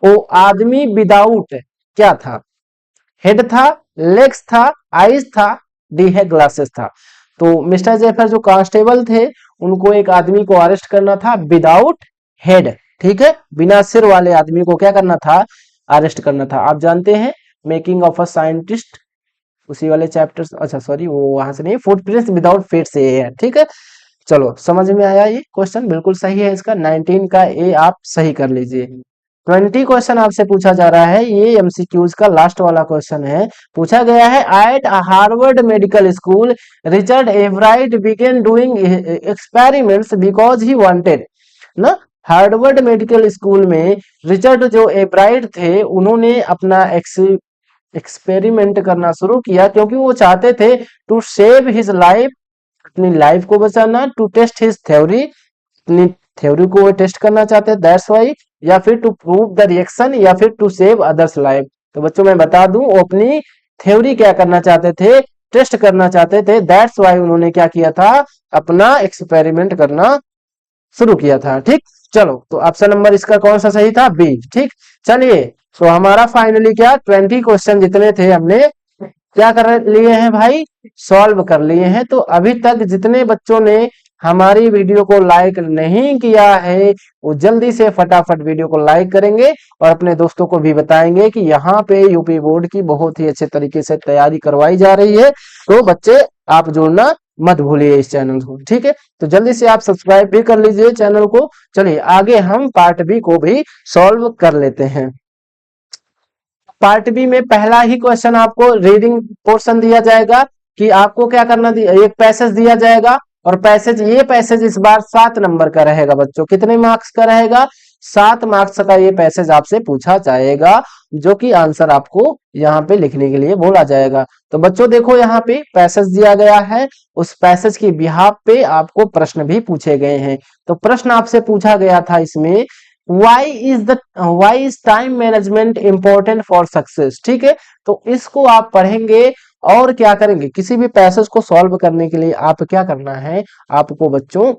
Speaker 1: वो आदमी विदाउट क्या था, हेड था, लेग्स था, आईज था, डी है ग्लासेस था। तो मिस्टर जेफर जो कांस्टेबल थे, उनको एक आदमी को अरेस्ट करना था विदाउट हेड, ठीक है, बिना सिर वाले आदमी को क्या करना था, अरेस्ट करना था। आप जानते हैं मेकिंग ऑफ अ साइंटिस्ट, उसी वाले चैप्टर, अच्छा सॉरी वो वहां से नहीं, फुटप्रिंट्स विदाउट फेट से है, ठीक है। चलो समझ में आया, ये क्वेश्चन बिल्कुल सही है इसका, 19 का ए आप सही कर लीजिए। 20 क्वेश्चन आपसे पूछा जा रहा है, ये एमसीक्यूज का लास्ट वाला क्वेश्चन है। पूछा गया है, at Harvard medical school Richard Everite began doing experiments because he wanted, ना, हार्वर्ड मेडिकल स्कूल में रिचर्ड जो एवराइट थे, उन्होंने अपना एक्सपेरिमेंट करना शुरू किया क्योंकि वो चाहते थे टू सेव हिज लाइफ, अपनी लाइफ को बचाना, टू टेस्ट हिज थ्योरी, अपनी थ्योरी को वो टेस्ट करना चाहते हैं, दैट्स वाई, या फिर टू प्रूव द रिएक्शन, या फिर टू सेव अदर्स लाइफ। तो बच्चों मैं बता दूं, वो अपनी थ्योरी क्या करना चाहते थे, टेस्ट करना चाहते थे, दैट्स वाई उन्होंने क्या किया था, अपना एक्सपेरिमेंट करना शुरू किया था, ठीक। चलो तो ऑप्शन नंबर इसका कौन सा सही था, बी, ठीक। चलिए, तो हमारा फाइनली क्या 20 क्वेश्चन जितने थे हमने क्या कर लिए हैं भाई, सॉल्व कर लिए हैं। तो अभी तक जितने बच्चों ने हमारी वीडियो को लाइक नहीं किया है, वो जल्दी से फटाफट वीडियो को लाइक करेंगे और अपने दोस्तों को भी बताएंगे कि यहाँ पे यूपी बोर्ड की बहुत ही अच्छे तरीके से तैयारी करवाई जा रही है। तो बच्चे आप जुड़ना मत भूलिए इस चैनल को, ठीक है। तो जल्दी से आप सब्सक्राइब भी कर लीजिए चैनल को। चलिए आगे हम पार्ट बी को भी सॉल्व कर लेते हैं। पार्ट बी में पहला ही क्वेश्चन आपको रीडिंग पोर्शन दिया जाएगा कि आपको क्या करना, एक पैसेज दिया जाएगा और पैसेज, ये पैसेज इस बार 7 नंबर का रहेगा बच्चों। कितने मार्क्स का रहेगा, 7 मार्क्स का ये पैसेज आपसे पूछा जाएगा, जो कि आंसर आपको यहाँ पे लिखने के लिए बोला जाएगा। तो बच्चों देखो यहाँ पे पैसेज दिया गया है, उस पैसेज की बिहाफ पे आपको प्रश्न भी पूछे गए हैं। तो प्रश्न आपसे पूछा गया था इसमें, why is time management important for success, ठीक है। तो इसको आप पढ़ेंगे और क्या करेंगे, किसी भी पैसेज को सॉल्व करने के लिए आप क्या करना है, आपको बच्चों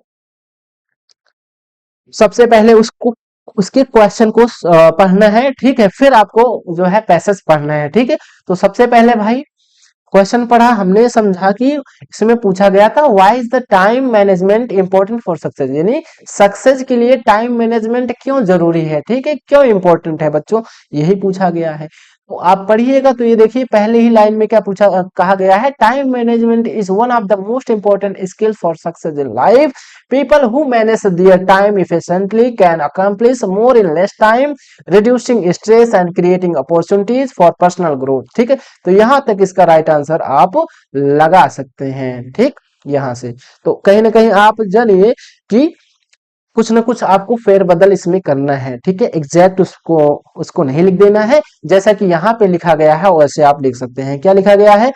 Speaker 1: सबसे पहले उसको, उसके क्वेश्चन को पढ़ना है, ठीक है, फिर आपको जो है पैसेज पढ़ना है, ठीक है। तो सबसे पहले भाई क्वेश्चन पढ़ा हमने, समझा कि इसमें पूछा गया था why is the time management important for success, यानी सक्सेस के लिए टाइम मैनेजमेंट क्यों जरूरी है, ठीक है, क्यों इंपॉर्टेंट है बच्चों, यही पूछा गया है। तो आप पढ़िएगा तो ये देखिए पहले ही लाइन में क्या पूछा, कहा गया है, time management is one of the most important skill for success in life, people who manage their time efficiently can accomplish more in less time, reducing stress and creating opportunities for personal growth, ठीक है। तो यहां तक इसका right answer आप लगा सकते हैं, ठीक, यहां से। तो कहीं ना कहीं आप जानिए कि कुछ ना कुछ आपको फेरबदल इसमें करना है, ठीक है, एग्जैक्ट उसको उसको नहीं लिख देना है, जैसा कि यहाँ पे लिखा गया है वैसे आप लिख सकते हैं। क्या लिखा गया है,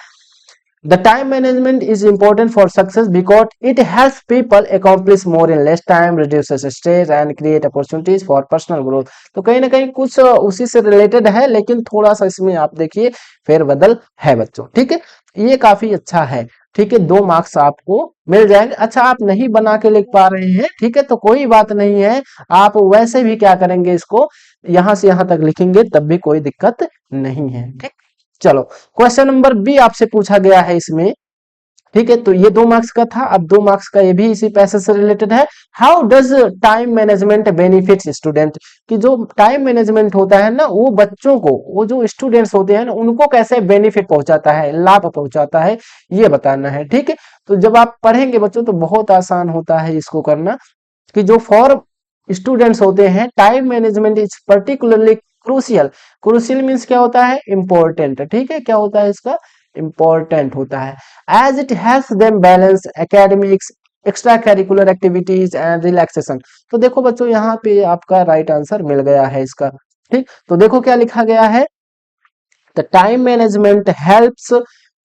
Speaker 1: the time management is important for success because it helps people accomplish more in less time, reduces stress and create opportunities for personal growth. तो कहीं ना कहीं कुछ उसी से रिलेटेड है, लेकिन थोड़ा सा इसमें आप देखिए फेरबदल है बच्चों, ठीक है। ये काफी अच्छा है, ठीक है, 2 मार्क्स आपको मिल जाएंगे। अच्छा आप नहीं बना के लिख पा रहे हैं, ठीक है, तो कोई बात नहीं है, आप वैसे भी क्या करेंगे, इसको यहां से यहां तक लिखेंगे तब भी कोई दिक्कत नहीं है, ठीक। चलो क्वेश्चन नंबर बी आपसे पूछा गया है इसमें, ठीक है, तो ये 2 मार्क्स का था, अब 2 मार्क्स का ये भी इसी पैसेज से रिलेटेड है। How does time management benefits student, कि जो टाइम मैनेजमेंट होता है ना, वो बच्चों को, वो जो स्टूडेंट्स होते हैं ना, उनको कैसे बेनिफिट पहुंचाता है, लाभ पहुंचाता है, ये बताना है, ठीक है। तो जब आप पढ़ेंगे बच्चों तो बहुत आसान होता है इसको करना, कि जो फॉर स्टूडेंट्स होते हैं, time management is particularly crucial. Crucial means क्या होता है, इंपॉर्टेंट, ठीक है, क्या होता है इसका, इंपॉर्टेंट होता है, as it helps them balance academics, extra curricular activities and relaxation. तो देखो बच्चों यहाँ पे आपका राइट आंसर मिल गया है इसका, ठीक। तो देखो क्या लिखा गया है, the time management helps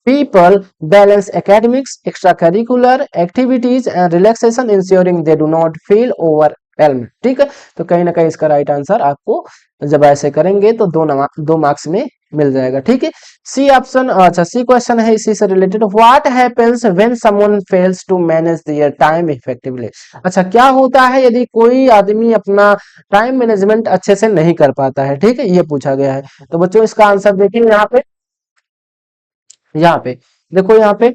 Speaker 1: people balance academics, extracurricular activities and relaxation, ensuring they do not feel overwhelmed, ठीक है। तो कहीं ना कहीं इसका राइट आंसर आपको जब ऐसे करेंगे तो 2 मार्क्स में मिल जाएगा। ठीक है, सी ऑप्शन, अच्छा सी क्वेश्चन है इसी से related, what happens when someone fails to manage their time effectively. अच्छा, क्या होता है यदि कोई आदमी अपना टाइम मैनेजमेंट अच्छे से नहीं कर पाता है। ठीक है, ये पूछा गया है। तो बच्चों इसका आंसर देखिए यहाँ पे, यहाँ पे देखो, यहाँ पे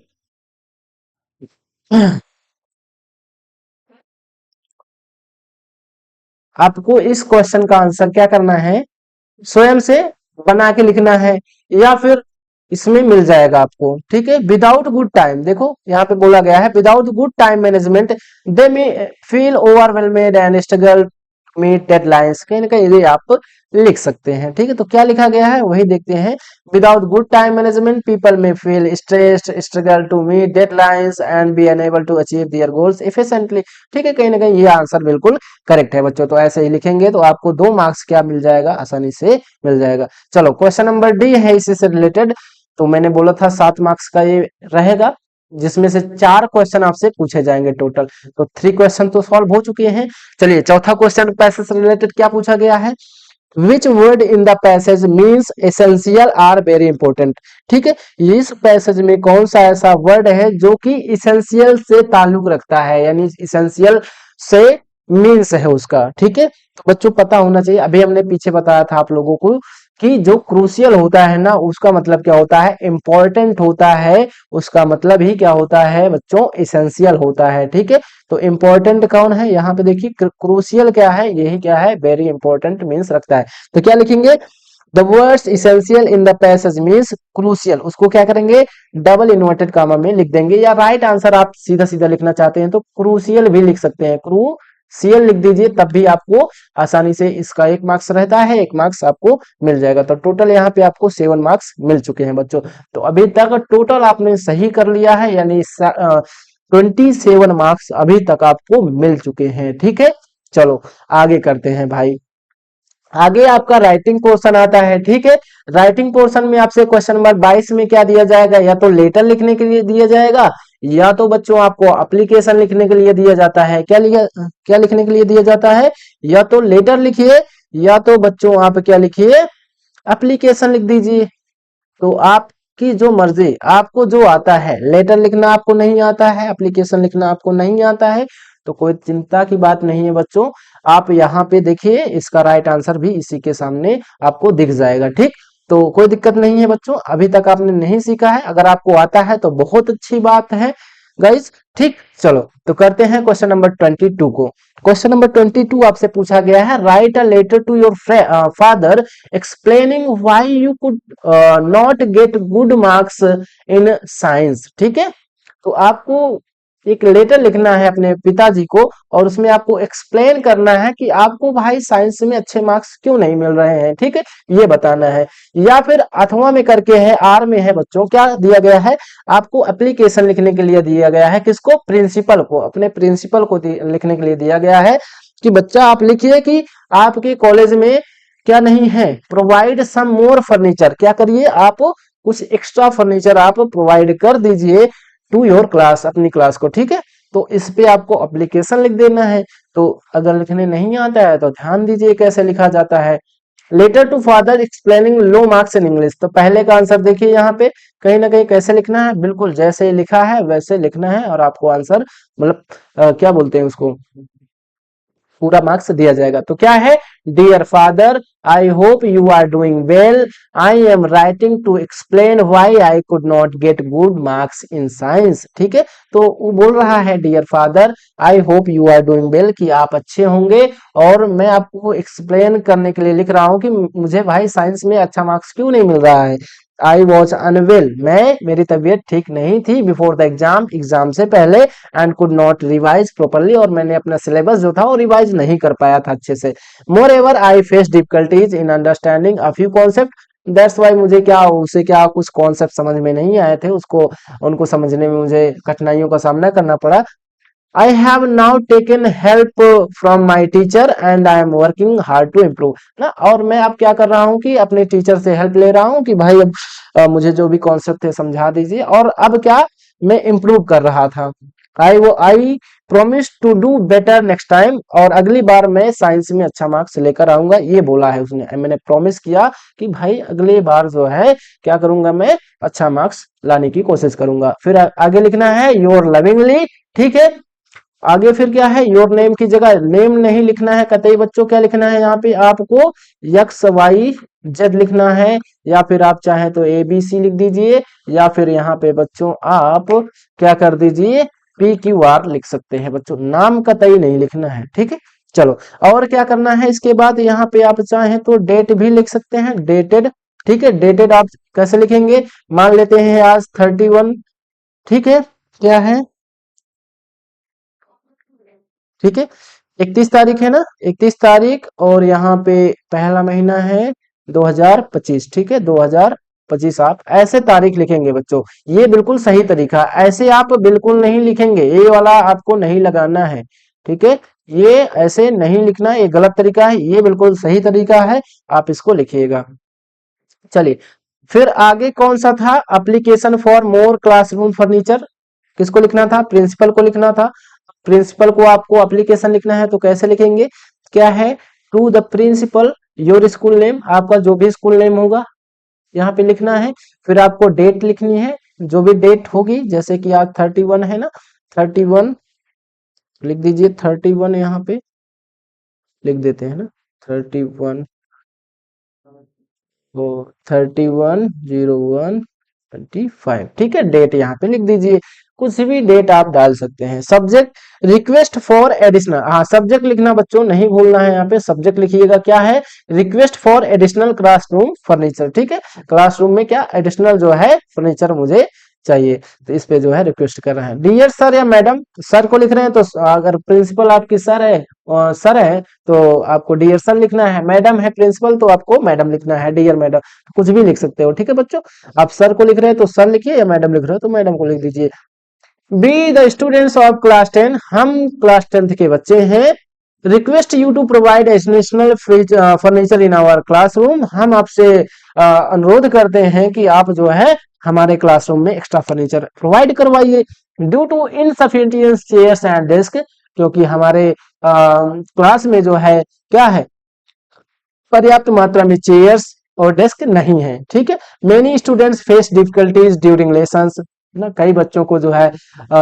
Speaker 1: आपको इस क्वेश्चन का आंसर क्या करना है, स्वयं से बना के लिखना है, या फिर इसमें मिल जाएगा आपको। ठीक है, विदाउट गुड टाइम, देखो यहाँ पे बोला गया है without good time management they may feel overwhelmed and struggle meet deadlines, कहीं ना कहीं ये आप लिख सकते हैं। ठीक है, तो क्या लिखा गया है वही देखते हैं। Without good time management people may feel stressed, struggle to meet deadlines and be unable to achieve their goals efficiently. ठीक है, कहीं ना कहीं ये आंसर बिल्कुल करेक्ट है बच्चों। तो ऐसे ही लिखेंगे तो आपको 2 मार्क्स क्या मिल जाएगा, आसानी से मिल जाएगा। चलो क्वेश्चन नंबर डी है इसी से रिलेटेड। तो मैंने बोला था 7 मार्क्स का ये रहेगा, जिसमें से 4 क्वेश्चन आपसे पूछे जाएंगे टोटल। तो 3 क्वेश्चन तो सॉल्व हो चुके हैं। चलिए चौथा क्वेश्चन पैसेज से रिलेटेड क्या पूछा गया है, which word in the passage means essential or very important. ठीक है, इस पैसेज में कौन सा ऐसा वर्ड है जो कि इसेंशियल से ताल्लुक रखता है, यानी इसेंशियल से मीन्स है उसका। ठीक है, तो बच्चों पता होना चाहिए, अभी हमने पीछे बताया था आप लोगों को कि जो क्रूशियल होता है ना, उसका मतलब क्या होता है, इंपॉर्टेंट होता है, उसका मतलब ही क्या होता है बच्चों, इसेंशियल होता है। ठीक है, तो इंपॉर्टेंट कौन है, यहाँ पे देखिए क्रूशियल क्या है, यही क्या है, वेरी इंपॉर्टेंट मीन्स रखता है। तो क्या लिखेंगे, the words essential in the passage means crucial, उसको क्या करेंगे, डबल इन्वर्टेड कामा में लिख देंगे, या राइट आंसर आप सीधा सीधा लिखना चाहते हैं तो क्रूशियल भी लिख सकते हैं, क्रूशियल लिख दीजिए, तब भी आपको आसानी से इसका 1 मार्क्स रहता है, 1 मार्क्स आपको मिल जाएगा। तो टोटल यहाँ पे आपको 7 मार्क्स मिल चुके हैं बच्चों। तो अभी तक टोटल आपने सही कर लिया है, यानी 27 मार्क्स अभी तक आपको मिल चुके हैं। ठीक है, चलो आगे करते हैं भाई। आगे आपका राइटिंग पोर्शन आता है। ठीक है, राइटिंग पोर्शन में आपसे क्वेश्चन नंबर 22 में क्या दिया जाएगा, या तो लेटर लिखने के लिए दिया जाएगा, या तो बच्चों आपको एप्लीकेशन लिखने के लिए दिया जाता है। क्या लिखने के लिए दिया जाता है, या तो लेटर लिखिए, या तो बच्चों आप क्या लिखिए, एप्लीकेशन लिख दीजिए। तो आपकी जो मर्जी, आपको जो आता है, लेटर लिखना आपको नहीं आता है, एप्लीकेशन लिखना आपको नहीं आता है, तो कोई चिंता की बात नहीं है बच्चों। आप यहाँ पे देखिए, इसका राइट आंसर भी इसी के सामने आपको दिख जाएगा। ठीक, तो कोई दिक्कत नहीं है बच्चों, अभी तक आपने नहीं सीखा है, अगर आपको आता है तो बहुत अच्छी बात है गाइस। ठीक, चलो तो करते हैं क्वेश्चन नंबर 22 को। क्वेश्चन नंबर 22 आपसे पूछा गया है, write a letter to your father explaining why you could not get good marks in science. ठीक है, तो आपको एक लेटर लिखना है अपने पिताजी को, और उसमें आपको एक्सप्लेन करना है कि आपको भाई साइंस में अच्छे मार्क्स क्यों नहीं मिल रहे हैं। ठीक है, ये बताना है। या फिर अथवा में करके है, आर में है बच्चों, क्या दिया गया है, आपको एप्लीकेशन लिखने के लिए दिया गया है, किसको, प्रिंसिपल को, अपने प्रिंसिपल को लिखने के लिए दिया गया है कि बच्चा आप लिखिए कि आपके कॉलेज में क्या नहीं है, प्रोवाइड सम मोर फर्नीचर, क्या करिए आप कुछ एक्स्ट्रा फर्नीचर आप प्रोवाइड कर दीजिए टू योर क्लास, अपनी क्लास को। ठीक है, तो इस पे आपको एप्लीकेशन लिख देना है। तो अगर लिखने नहीं आता है तो ध्यान दीजिए कैसे लिखा जाता है। Letter to father explaining low marks in English, तो पहले का आंसर देखिए यहाँ पे कहीं ना कहीं कैसे लिखना है, बिल्कुल जैसे लिखा है वैसे लिखना है, और आपको आंसर मतलब क्या बोलते हैं उसको, पूरा मार्क्स दिया जाएगा। तो क्या है, dear father I hope you are doing well, I am writing to explain why I could not get good marks in science. ठीक है, तो वो बोल रहा है dear father I hope you are doing well, कि आप अच्छे होंगे, और मैं आपको एक्सप्लेन करने के लिए लिख रहा हूं कि मुझे भाई साइंस में अच्छा मार्क्स क्यों नहीं मिल रहा है। आई वॉज अनवेल, मेरी तबीयत ठीक नहीं थी, बिफोर द एग्जाम, एग्जाम से पहले, and could not revise properly, और मैंने अपना सिलेबस जो था वो रिवाइज नहीं कर पाया था अच्छे से। Moreover I face difficulties in understanding a few concept, that's why, मुझे क्या उसे क्या कुछ कॉन्सेप्ट समझ में नहीं आए थे, उसको उनको समझने में मुझे कठिनाइयों का सामना करना पड़ा। I have now taken help from my teacher and I am working hard to improve ना, और मैं अब क्या कर रहा हूँ कि अपने टीचर से हेल्प ले रहा हूँ कि भाई अब मुझे जो भी कॉन्सेप्ट थे समझा दीजिए, और अब क्या मैं इम्प्रूव कर रहा था। I promise to do better next time, और अगली बार मैं साइंस में अच्छा मार्क्स लेकर आऊंगा, ये बोला है उसने। मैंने प्रॉमिस किया कि भाई अगली बार जो है क्या करूंगा, मैं अच्छा मार्क्स लाने की कोशिश करूंगा। फिर आगे लिखना है योर लविंगली, ठीक है। आगे फिर क्या है, योर नेम की जगह नेम नहीं लिखना है कतई बच्चों, क्या लिखना है यहाँ पे आपको एक्स वाई जेड लिखना है, या फिर आप चाहे तो ए बी सी लिख दीजिए, या फिर यहाँ पे बच्चों आप क्या कर दीजिए, पी क्यू आर लिख सकते हैं बच्चों, नाम कतई नहीं लिखना है, ठीक है। चलो, और क्या करना है इसके बाद, यहाँ पे आप चाहें तो डेट भी लिख सकते हैं, डेटेड, ठीक है। डेटेड आप कैसे लिखेंगे, मान लेते हैं आज 31, ठीक है, क्या है, ठीक है, 31 तारीख है ना, 31 तारीख, और यहाँ पे पहला महीना है 2025, ठीक है, 2025 आप ऐसे तारीख लिखेंगे बच्चों। ये बिल्कुल सही तरीका, ऐसे आप बिल्कुल नहीं लिखेंगे, ये वाला आपको नहीं लगाना है, ठीक है। ये ऐसे नहीं लिखना, ये गलत तरीका है, ये बिल्कुल सही तरीका है, आप इसको लिखिएगा। चलिए, फिर आगे कौन सा था, application for more classroom furniture, किसको लिखना था, प्रिंसिपल को लिखना था। प्रिंसिपल को आपको एप्लीकेशन लिखना है, तो कैसे लिखेंगे, क्या है, to the principal your school name, आपका जो भी स्कूल नेम होगा यहाँ पे लिखना है। फिर आपको डेट लिखनी है, जो भी डेट होगी, जैसे कि आज 31 है ना, 31 लिख दीजिए, 31 यहाँ पे लिख देते हैं ना, 31, वो 31/01/25, ठीक है। डेट यहाँ पे लिख दीजिए, कुछ भी डेट आप डाल सकते हैं। सब्जेक्ट रिक्वेस्ट फॉर एडिशनल, हाँ सब्जेक्ट लिखना बच्चों नहीं भूलना है, यहाँ पे सब्जेक्ट लिखिएगा, क्या है, request for additional classroom furniture, ठीक है। क्लासरूम में क्या एडिशनल जो है फर्नीचर मुझे चाहिए, तो इस पे जो है रिक्वेस्ट कर रहे हैं। डियर सर या मैडम, सर को लिख रहे हैं तो अगर प्रिंसिपल आपकी सर है, सर है तो आपको डियर सर लिखना है, मैडम है प्रिंसिपल तो आपको मैडम लिखना है, डियर मैडम, कुछ भी लिख सकते हो, ठीक है बच्चों। आप सर को लिख रहे हैं तो सर लिखिए, या मैडम लिख रहे हो तो मैडम को लिख दीजिए। We the students of class 10, हम क्लास 10th के बच्चे हैं। Request you to provide additional furniture in our classroom, हम आपसे अनुरोध करते हैं कि आप जो है हमारे क्लासरूम में एक्स्ट्रा फर्नीचर प्रोवाइड करवाइए। Due to insufficient chairs and desk, क्योंकि हमारे क्लास में जो है क्या है, पर्याप्त मात्रा में चेयर्स और डेस्क नहीं है, ठीक है। Many students face difficulties during lessons, ना कई बच्चों को जो है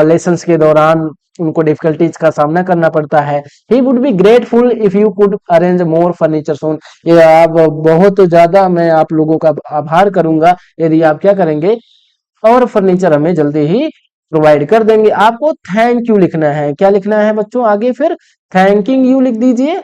Speaker 1: लेसन्स के दौरान उनको डिफिकल्टीज का सामना करना पड़ता है। He would be grateful if you could arrange more furniture soon, ये आप बहुत ज्यादा, मैं आप लोगों का आभार करूंगा यदि आप क्या करेंगे, और फर्नीचर हमें जल्दी ही प्रोवाइड कर देंगे। आपको थैंक यू लिखना है, क्या लिखना है बच्चों, आगे फिर थैंकिंग यू लिख दीजिए,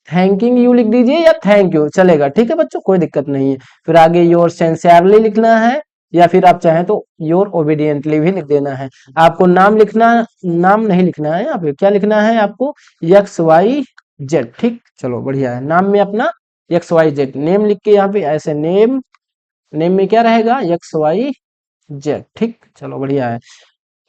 Speaker 1: थैंकिंग यू लिख दीजिए या थैंक यू चलेगा, ठीक है बच्चों, कोई दिक्कत नहीं है। फिर आगे योर सिंसियरली लिखना है, या फिर आप चाहें तो योर ओबीडियंटली भी लिख देना है। आपको नाम लिखना, नाम नहीं लिखना है, यहाँ पे क्या लिखना है आपको, एक्स वाई जेड, ठीक, चलो बढ़िया है। नाम में अपना एक्स वाई जेड, नेम लिख के यहाँ पे ऐसे नेम, नेम में क्या रहेगा, एक्स वाई जेड, ठीक, चलो बढ़िया है।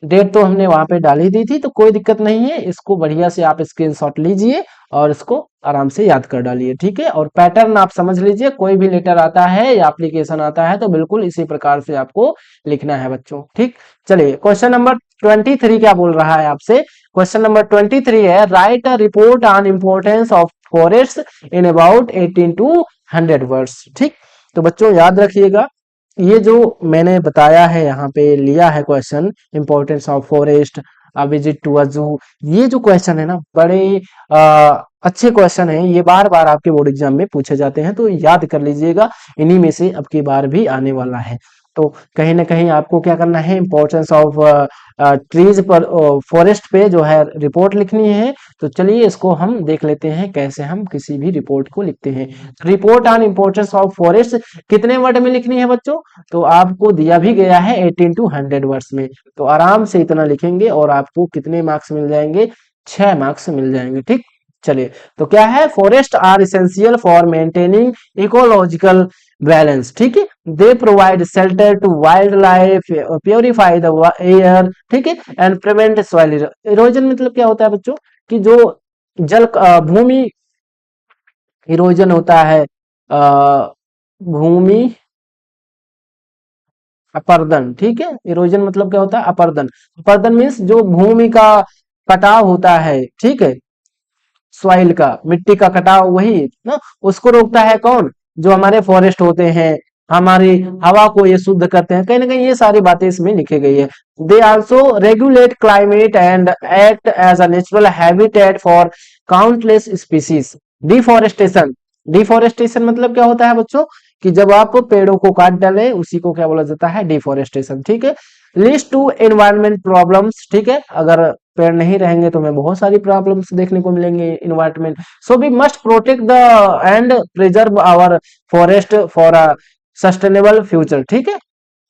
Speaker 1: डेट तो हमने वहां पे डाल ही दी थी, तो कोई दिक्कत नहीं है, इसको बढ़िया से आप स्क्रीनशॉट लीजिए और इसको आराम से याद कर डालिए, ठीक है। और पैटर्न आप समझ लीजिए, कोई भी लेटर आता है या एप्लीकेशन आता है तो बिल्कुल इसी प्रकार से आपको लिखना है बच्चों, ठीक। चलिए, क्वेश्चन नंबर 23 क्या बोल रहा है आपसे, क्वेश्चन नंबर 23 है, write a report on importance of forest in about 18 to 100 words, ठीक। तो बच्चों याद रखिएगा, ये जो मैंने बताया है यहाँ पे लिया है question, importance of forest, visit to a zoo, ये जो क्वेश्चन है ना बड़े अच्छे क्वेश्चन है, ये बार बार आपके बोर्ड एग्जाम में पूछे जाते हैं, तो याद कर लीजिएगा, इन्हीं में से अब की बार भी आने वाला है। तो कहीं ना कहीं आपको क्या करना है, इंपॉर्टेंस ऑफ ट्रीज पर, फॉरेस्ट पे जो है रिपोर्ट लिखनी है। तो चलिए इसको हम देख लेते हैं कैसे हम किसी भी रिपोर्ट को लिखते हैं। Report on importance of forest कितने वर्ड में लिखनी है बच्चों, तो आपको दिया भी गया है 18 to 100 वर्ड्स में, तो आराम से इतना लिखेंगे और आपको कितने मार्क्स मिल जाएंगे, 6 मार्क्स मिल जाएंगे, ठीक। चलिए, तो क्या है, forest are essential for maintaining ecological balance, ठीक है। They provide shelter to wildlife, purify the air, ठीक है, एंड प्रिवेंट सॉइल इरोजन, मतलब क्या होता है बच्चों, कि जो जल भूमि इरोजन होता है, भूमि अपर्दन, ठीक है। इरोजन मतलब क्या होता है? अपर्दन। अपर्दन मीन्स जो भूमि का कटाव होता है, ठीक है, सॉइल का, मिट्टी का कटाव, वही ना, उसको रोकता है कौन? जो हमारे फॉरेस्ट होते हैं, हमारी हवा को ये शुद्ध करते हैं, कहीं ना कहीं ये सारी बातें इसमें लिखी गई है। They also regulate climate and act as a natural habitat for countless species. Deforestation, deforestation मतलब क्या होता है बच्चों? कि जब आप पेड़ों को काट डाले, उसी को क्या बोला जाता है? डिफॉरेस्टेशन, ठीक है। लीड्स टू एनवायरमेंट प्रॉब्लम्स, ठीक है, अगर पेड़ नहीं रहेंगे तो हमें बहुत सारी प्रॉब्लम्स देखने को मिलेंगे environment. So we must protect the and preserve our forest for a sustainable future, ठीक है।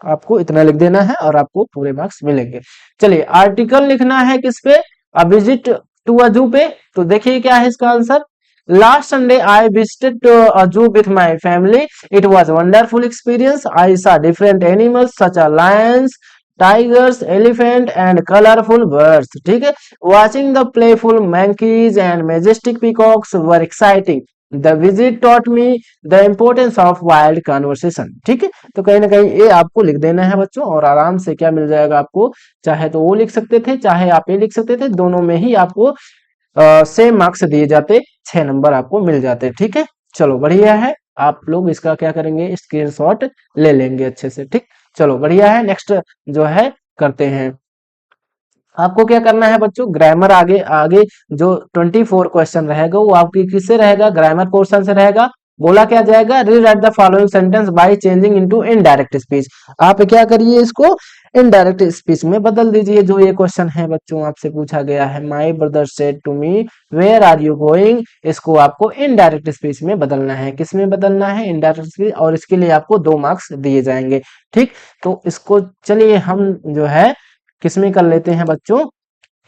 Speaker 1: आपको इतना लिख देना है और आपको पूरे मार्क्स मिलेंगे। चलिए आर्टिकल लिखना है किस पे? अ विजिट टू अ जू पे। तो देखिए क्या है इसका answer. Last Sunday I visited a zoo with my family, it was wonderful experience, I saw different animals such as lions, tigers, elephant and colorful birds, ठीक है। Watching the playful monkeys and majestic peacocks were exciting. The visit taught me the importance of wild conversation, ठीक है। तो कहीं ना कहीं ये आपको लिख देना है बच्चों, और आराम से क्या मिल जाएगा आपको? चाहे तो वो लिख सकते थे, चाहे आप ये लिख सकते थे, दोनों में ही आपको सेम मार्क्स दिए जाते, 6 नंबर आपको मिल जाते, ठीक है। चलो बढ़िया है, आप लोग इसका क्या करेंगे? स्क्रीनशॉट ले लेंगे अच्छे से, ठीक। चलो बढ़िया है, नेक्स्ट जो है करते हैं। आपको क्या करना है बच्चों? ग्रामर आगे आगे जो 24 क्वेश्चन रहेगा वो आपकी किससे रहेगा? ग्रामर पोर्शन से रहेगा। बोला क्या जाएगा? Rewrite the following sentence by changing into indirect speech. आप क्या करिए? इसको इनडायरेक्ट स्पीच में बदल दीजिए। जो ये क्वेश्चन है बच्चों आपसे पूछा गया है, my brother said to me where are you going, इसको आपको इनडायरेक्ट स्पीच में बदलना है। किस में बदलना है? इनडायरेक्ट स्पीच, और इसके लिए आपको 2 मार्क्स दिए जाएंगे, ठीक। तो इसको चलिए हम जो है किसमें कर लेते हैं बच्चों?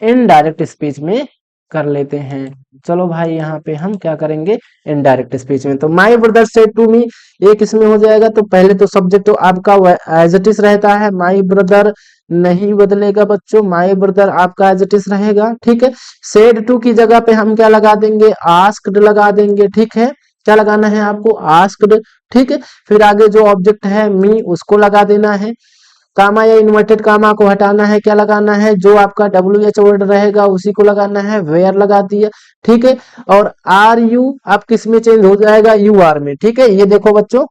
Speaker 1: इनडायरेक्ट स्पीच में कर लेते हैं। चलो भाई यहाँ पे हम क्या करेंगे? इनडायरेक्ट स्पीच में। तो my brother said to me, ये किसमें हो जाएगा? तो पहले तो सब्जेक्ट तो आपका एज इट इज रहता है, माय ब्रदर नहीं बदलेगा बच्चों, माय ब्रदर आपका एज इट इज रहेगा, ठीक है। सेड टू की जगह पे हम क्या लगा देंगे? आस्क्ड लगा देंगे, ठीक है। क्या लगाना है आपको? आस्क्ड, ठीक है। फिर आगे जो ऑब्जेक्ट है मी, उसको लगा देना है। कामा या इन्वर्टेड कामा को हटाना है, क्या लगाना है? जो आपका WH वर्ड रहेगा उसी को लगाना है, वेयर लगा दिया, ठीक है। और आर यू आप किस में चेंज हो जाएगा? यू आर में, ठीक है। ये देखो बच्चों,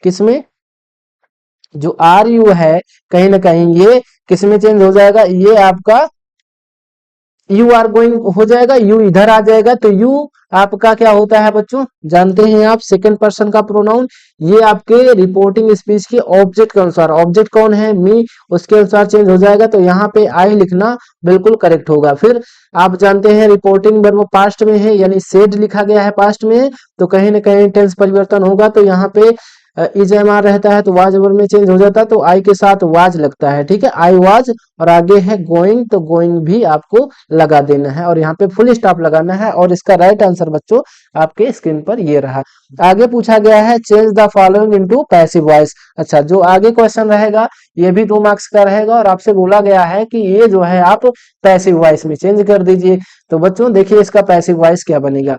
Speaker 1: किस में? जो आर यू है कहीं ना कहीं ये किस में चेंज हो जाएगा? ये आपका यू आर गोइंग हो जाएगा, यू इधर आ जाएगा। तो यू आपका क्या होता है बच्चों? जानते हैं आप, सेकंड पर्सन का प्रोनाउन। ये आपके रिपोर्टिंग स्पीच के ऑब्जेक्ट के अनुसार, ऑब्जेक्ट कौन है? मी, उसके अनुसार चेंज हो जाएगा। तो यहाँ पे आई लिखना बिल्कुल करेक्ट होगा। फिर आप जानते हैं रिपोर्टिंग वर्ब पास्ट में है, यानी सेड लिखा गया है पास्ट में, तो कहीं ना कहीं टेंस परिवर्तन होगा। तो यहाँ पे इज एम आर रहता है तो वाज वर्ब में चेंज हो जाता है, तो आई के साथ वाज लगता है, ठीक है। आई वाज, और आगे है गोइंग, तो गोइंग भी आपको लगा देना है, और यहाँ पे फुल स्टॉप लगाना है। और इसका राइट आंसर बच्चों आपके स्क्रीन पर ये रहा। आगे पूछा गया है change the following into passive voice. अच्छा, जो आगे क्वेश्चन रहेगा ये भी 2 मार्क्स का रहेगा, और आपसे बोला गया है कि ये जो है आप पैसिव वॉइस में चेंज कर दीजिए। तो बच्चों देखिए इसका पैसिव वॉइस क्या बनेगा।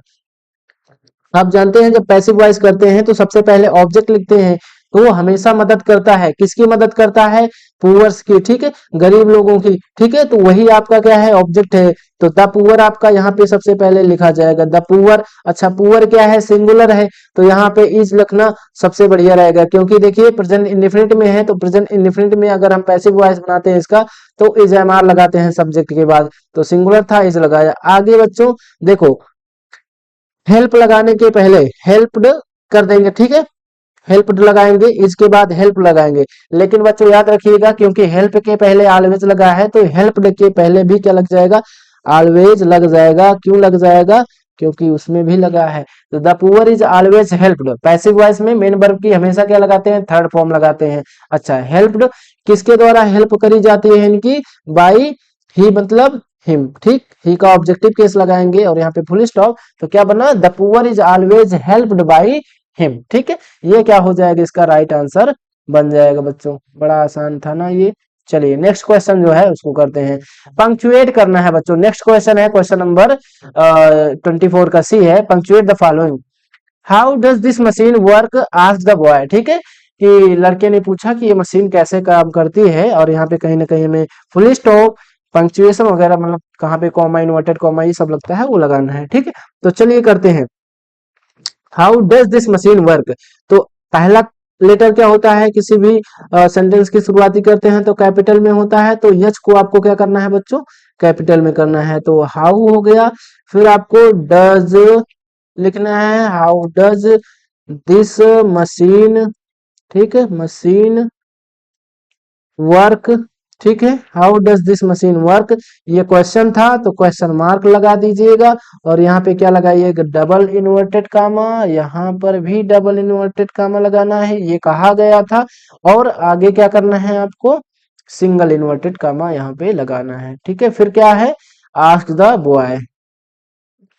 Speaker 1: आप जानते हैं जब पैसिव वॉइस करते हैं तो सबसे पहले ऑब्जेक्ट लिखते हैं, तो वो हमेशा मदद करता है। किसकी मदद करता है? पुअर्स की, ठीक है, गरीब लोगों की, ठीक है। तो वही आपका क्या है? ऑब्जेक्ट है। तो द पुअर आपका यहाँ पे सबसे पहले लिखा जाएगा, द पुअर। अच्छा, पुअर क्या है? सिंगुलर है, तो यहाँ पे इज लिखना सबसे बढ़िया रहेगा, क्योंकि देखिए प्रेजेंट इंडेफिनिट में है। तो प्रेजेंट इंडेफिनिट में अगर हम पैसिव वॉइस बनाते हैं इसका, तो इज एम आर लगाते हैं सब्जेक्ट के बाद, तो सिंगुलर था, इज लगाया। आगे बच्चों देखो, हेल्प लगाने के पहले हेल्प्ड कर देंगे, ठीक है। हेल्प्ड लगाएंगे, इसके बाद हेल्प लगाएंगे। लेकिन बच्चों याद रखिएगा, क्योंकि हेल्प के पहले ऑलवेज लगा है, तो हेल्प्ड के पहले भी क्या लग जाएगा? ऑलवेज लग जाएगा। क्यों लग जाएगा? क्योंकि उसमें भी लगा है। तो the poor is always helped. Passive voice में मेन वर्ब की हमेशा क्या लगाते हैं? थर्ड फॉर्म लगाते हैं। अच्छा, हेल्प्ड किसके द्वारा हेल्प करी जाती है इनकी? बाई ही, मतलब हिम, ठीक। ही का ऑब्जेक्टिव केस लगाएंगे और यहाँ पे फुल स्टॉप। तो क्या बना? The poor is always helped by him, ठीक है। ये क्या हो जाएगा? इसका राइट आंसर बन जाएगा बच्चों। बड़ा आसान था ना ये। चलिए नेक्स्ट क्वेश्चन जो है उसको करते हैं। पंक्चुएट करना है बच्चों। नेक्स्ट क्वेश्चन है क्वेश्चन नंबर 24 का सी है, punctuate the following. How does this machine work? Ask the boy, ठीक है। कि लड़के ने पूछा कि ये मशीन कैसे काम करती है, और यहाँ पे कहीं ना कहीं हमें फुल स्टॉप, पंक्चुएशन वगैरह, मतलब कहाँ पे कॉमा, इन्वर्टेड कॉमा, ये सब लगता है वो लगाना है। ठीक है, तो चलिए करते हैं। How does this machine work. तो पहला लेटर क्या होता है, किसी भी सेंटेंस की शुरुआती करते हैं तो कैपिटल में होता है, तो यच को आपको क्या करना है बच्चों, कैपिटल में करना है। तो हाउ हो गया, फिर आपको डज लिखना है, हाउ डज दिस मशीन, ठीक है, मशीन वर्क, ठीक है, how does this machine work. ये क्वेश्चन था तो क्वेश्चन मार्क लगा दीजिएगा, और यहाँ पे क्या लगाइएगा, डबल इन्वर्टेड कामा, यहाँ पर भी डबल इन्वर्टेड कामा लगाना है, ये कहा गया था। और आगे क्या करना है आपको, सिंगल इन्वर्टेड कामा यहाँ पे लगाना है। ठीक है, फिर क्या है, ask the boy,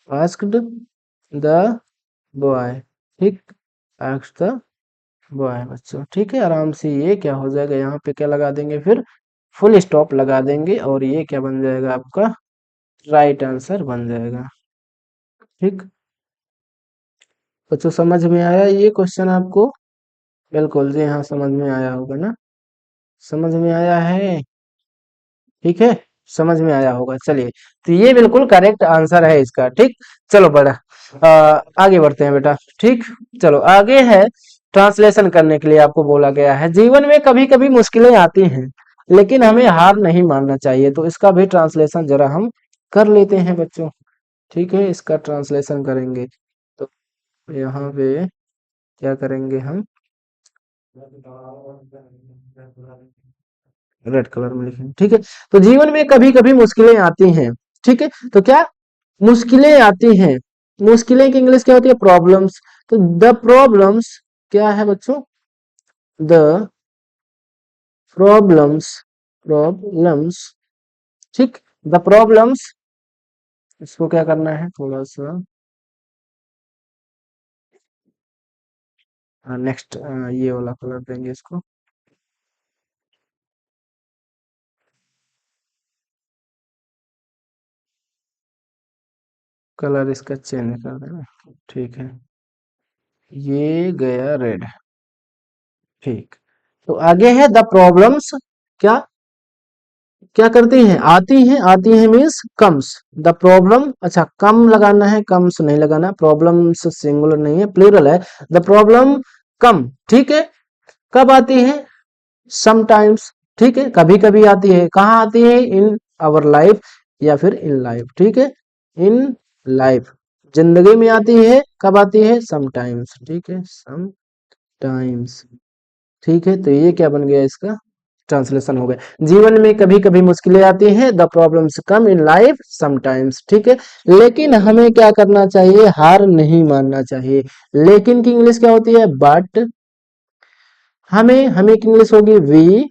Speaker 1: asked the boy, ठीक, आस्क द बॉय बच्चों। ठीक है, आराम से ये क्या हो जाएगा, यहाँ पे क्या लगा देंगे, फिर फुल स्टॉप लगा देंगे, और ये क्या बन जाएगा आपका राइट आंसर बन जाएगा। ठीक बच्चों, समझ में आया ये क्वेश्चन आपको, बिल्कुल जी हाँ, समझ में आया होगा ना, समझ में आया है, ठीक है, समझ में आया होगा। चलिए, तो ये बिल्कुल करेक्ट आंसर है इसका। ठीक, चलो बड़ा आगे बढ़ते हैं बेटा। ठीक, चलो आगे है, ट्रांसलेशन करने के लिए आपको बोला गया है, जीवन में कभी कभी मुश्किलें आती हैं लेकिन हमें हार नहीं मानना चाहिए। तो इसका भी ट्रांसलेशन जरा हम कर लेते हैं बच्चों। ठीक है, इसका ट्रांसलेशन करेंगे, तो यहाँ पे क्या करेंगे हम, रेड कलर में लिखेंगे। ठीक है, तो जीवन में कभी कभी मुश्किलें आती हैं। ठीक है, तो क्या मुश्किलें आती हैं, मुश्किलें की इंग्लिश क्या होती है, प्रॉब्लम्स। तो द प्रॉब्लम्स क्या है बच्चों, द प्रॉब्लम्स, प्रॉब्लम्स, ठीक, द प्रॉब्लम्स, इसको क्या करना है, थोड़ा सा नेक्स्ट ये वाला कलर देंगे इसको, कलर इसका चेंज कर देना। ठीक है, ये गया रेड। ठीक, तो आगे है द प्रॉब्लम्स, क्या क्या करती हैं, आती हैं मीन्स कम्स, द प्रॉब्लम, अच्छा कम लगाना है, कम्स नहीं लगाना, प्रॉब्लम्स सिंगुलर नहीं है, प्लूरल है, द प्रॉब्लम कम। ठीक है, कब आती है, समटाइम्स, ठीक है, कभी कभी आती है, कहाँ आती है, इन आवर लाइफ या फिर इन लाइफ। ठीक है, इन लाइफ, जिंदगी में आती है, कब आती है, समटाइम्स। ठीक है, समटाइम्स। ठीक है, तो ये क्या बन गया इसका ट्रांसलेशन हो गया, जीवन में कभी कभी मुश्किलें आती हैं, the problems come in life sometimes. ठीक है, लेकिन हमें क्या करना चाहिए, हार नहीं मानना चाहिए। लेकिन की इंग्लिश क्या होती है, बट, हमें हमें की इंग्लिश होगी वी,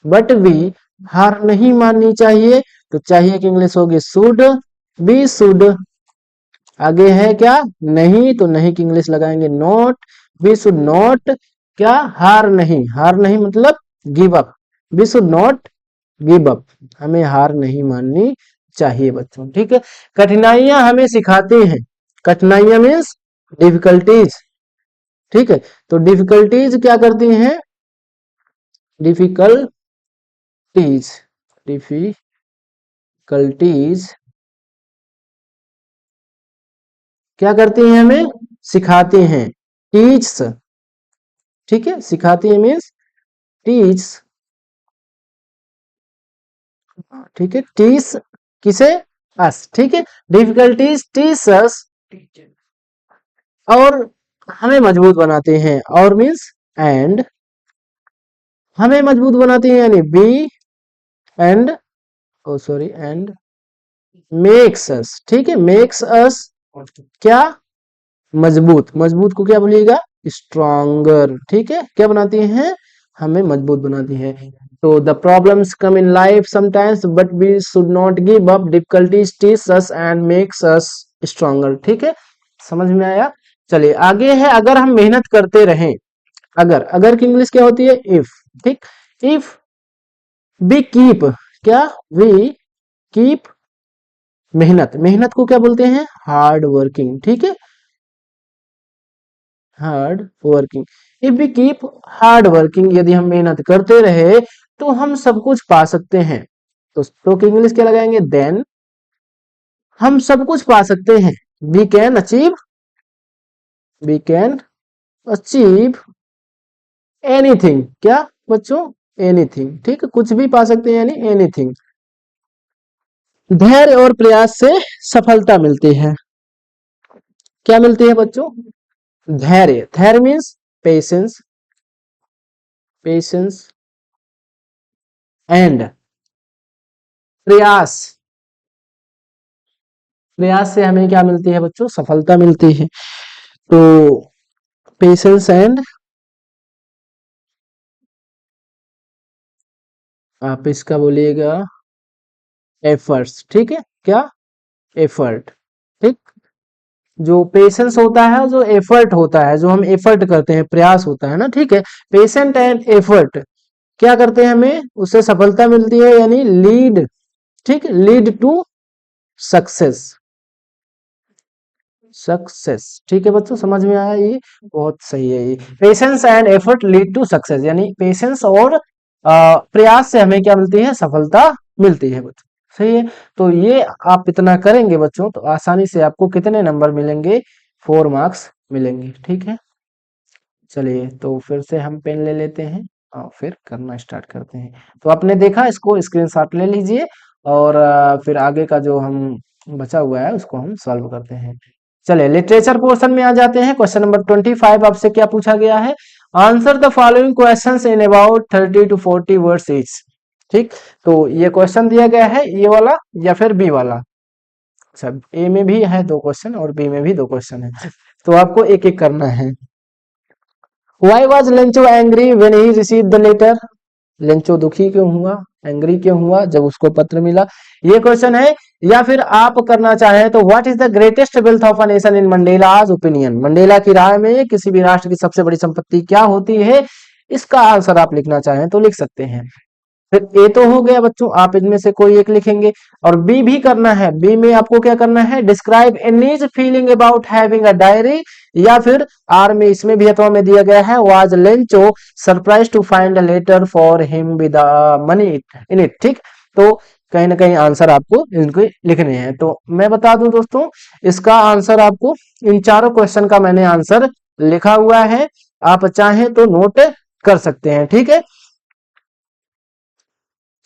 Speaker 1: बट वी, हार नहीं माननी चाहिए, तो चाहिए की इंग्लिश होगी शुड, बी शुड। आगे है क्या, नहीं, तो नहीं की इंग्लिश लगाएंगे नॉट, वी शुड नॉट, क्या, हार नहीं, हार नहीं मतलब give up, we should not give up, हमें हार नहीं माननी चाहिए बच्चों। ठीक है, कठिनाइयां हमें सिखाती हैं, कठिनाइयां मीन्स डिफिकल्टीज। ठीक है, तो डिफिकल्टीज क्या करती हैं, डिफिकल्टीज, डिफिकल्टीज क्या करती हैं, हमें सिखाती हैं, टीच। ठीक है, सिखाती है मीन्स टीच। ठीक है, टीच किसे, अस। ठीक है, डिफिकल्टीज टीच अस, और हमें मजबूत बनाते हैं, और मीन्स एंड, हमें मजबूत बनाते हैं यानी B, and, oh sorry, and makes us. ठीक है, मेक्स अस क्या, मजबूत, मजबूत को क्या बोलिएगा, स्ट्रॉन्गर। ठीक है, क्या बनाती हैं, हमें मजबूत बनाती है। तो the problems come in life sometimes but we should not give up, difficulties teach us and makes us stronger. ठीक है, समझ में आया। चलिए आगे है, अगर हम मेहनत करते रहें, अगर, अगर की इंग्लिश क्या होती है, इफ। ठीक, इफ वी कीप, क्या, वी कीप, मेहनत, मेहनत को क्या बोलते हैं, हार्ड वर्किंग। ठीक है, hard working, if we keep hard working, यदि हम मेहनत करते रहे तो हम सब कुछ पा सकते हैं। तो इंग्लिश क्या लगाएंगे, देन हम सब कुछ पा सकते हैं। We can achieve, we can achieve anything, क्या बच्चों, एनीथिंग, ठीक है, कुछ भी पा सकते हैं यानी एनीथिंग। धैर्य और प्रयास से सफलता मिलती है। क्या मिलती है बच्चों, धैर्य, धैर्य मीन्स पेशेंस, पेशेंस एंड प्रयास, प्रयास से हमें क्या मिलती है बच्चों, सफलता मिलती है। तो पेशेंस एंड, आप इसका बोलिएगा एफर्ट्स, ठीक है, क्या, एफर्ट, ठीक। जो पेशेंस होता है, जो एफर्ट होता है, जो हम एफर्ट करते हैं, प्रयास होता है ना, ठीक है। पेशेंट एंड एफर्ट क्या करते हैं, हमें उससे सफलता मिलती है, यानी लीड, ठीक, लीड टू सक्सेस, सक्सेस, ठीक है बच्चों, समझ में आया, ये बहुत सही है। ये patience and effort lead to success, यानी पेशेंस और प्रयास से हमें क्या मिलती है, सफलता मिलती है बच्चों, सही है। तो ये आप इतना करेंगे बच्चों तो आसानी से आपको कितने नंबर मिलेंगे, 4 मार्क्स मिलेंगे, ठीक है। चलिए तो फिर से हम पेन ले लेते हैं और फिर करना स्टार्ट करते हैं। तो आपने देखा, इसको स्क्रीनशॉट ले लीजिए और फिर आगे का जो हम बचा हुआ है उसको हम सॉल्व करते हैं। चलिए लिटरेचर पोर्शन में आ जाते हैं। क्वेश्चन नंबर 25 आपसे क्या पूछा गया है, answer the following questions in about 30 to 40 words each, ठीक। तो ये क्वेश्चन दिया गया है, ये वाला या फिर बी वाला, अच्छा ए में भी है 2 क्वेश्चन और बी में भी 2 क्वेश्चन है, तो आपको एक एक करना है। Why was Lencho angry when he received the letter? Lencho दुखी क्यों हुआ, एंग्री क्यों हुआ जब उसको पत्र मिला, ये क्वेश्चन है। या फिर आप करना चाहें तो what is the greatest wealth of a nation in Mandela's opinion, Mandela की राय में किसी भी राष्ट्र की सबसे बड़ी संपत्ति क्या होती है, इसका आंसर आप लिखना चाहें तो लिख सकते हैं। फिर ए तो हो गया बच्चों, आप इनमें से कोई एक लिखेंगे। और बी भी करना है, बी में आपको क्या करना है, describe Annie's feeling about having a diary, या फिर आर में, इसमें भी अथवा में दिया गया है, was Lencho surprise to find a letter for him with money in it, ठीक। तो कहीं ना कहीं आंसर आपको इनके लिखने हैं। तो मैं बता दूं दोस्तों, इसका आंसर आपको इन चारों क्वेश्चन का मैंने आंसर लिखा हुआ है, आप चाहें तो नोट कर सकते हैं, ठीक है।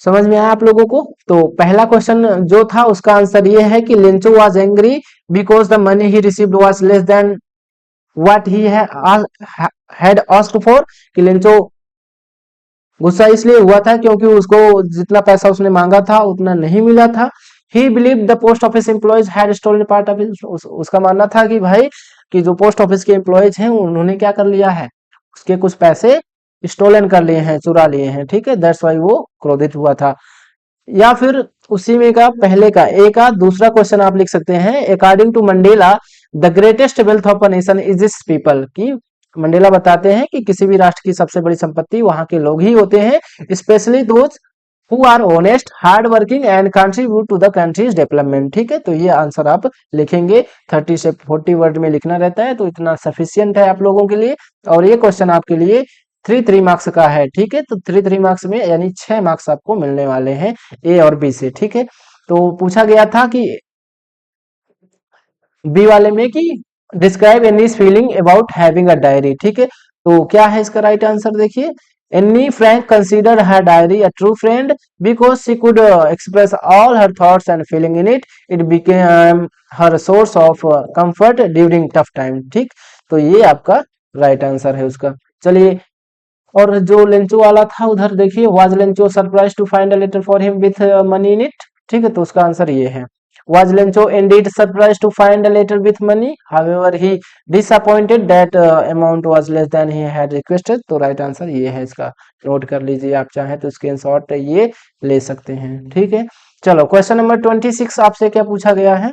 Speaker 1: समझ में आया आप लोगों को। तो पहला क्वेश्चन जो था उसका आंसर ये है कि लिंचो was angry because the money he received was less than what he had asked for, कि लिंचो गुस्सा इसलिए हुआ था क्योंकि उसको जितना पैसा उसने मांगा था उतना नहीं मिला था। He believe the post office employees had stolen part of, उसका मानना था कि भाई कि जो पोस्ट ऑफिस के एम्प्लॉयज हैं उन्होंने क्या कर लिया है, उसके कुछ पैसे स्टोलन कर लिए हैं, चुरा लिए हैं, ठीक है, दैट्स वाई वो क्रोधित हुआ था। या फिर उसी में का पहले का एक का दूसरा क्वेश्चन आप लिख सकते हैं, according to Mandela the greatest wealth of a nation is this people, की मंडेला बताते हैं कि किसी भी राष्ट्र की सबसे बड़ी संपत्ति वहां के लोग ही होते हैं, specially those who are honest hard working and contribute to the country's development, ठीक है। तो ये आंसर आप लिखेंगे, 30 से 40 वर्ड में लिखना रहता है, तो इतना सफिशियंट है आप लोगों के लिए। और ये क्वेश्चन आपके लिए 3 मार्क्स का है, ठीक है। तो 3 मार्क्स में यानी 6 मार्क्स आपको मिलने वाले हैं ए और बी से, ठीक है। तो पूछा गया था कि बी वाले में कि describe Annie's feeling about having a diary, ठीक है। तो क्या है इसका राइट आंसर, देखिए, Anne Frank consider her diary a true friend because she could express all her thoughts and feeling in it, it became her source of comfort during tough time, ठीक। तो ये आपका राइट आंसर है उसका। चलिए, और जो लेंचो वाला था उधर देखिए, was Lencho surprise to find a letter for him with money in it, ठीक है। तो उसका आंसर ये है, was Lencho indeed surprised to find a letter with money, however he disappointed that amount was less than he had requested। तो right answer ये है इसका, नोट कर लीजिए, आप चाहें तो स्क्रीनशॉट ये ले सकते हैं, ठीक है। चलो क्वेश्चन नंबर 26 आपसे क्या पूछा गया है,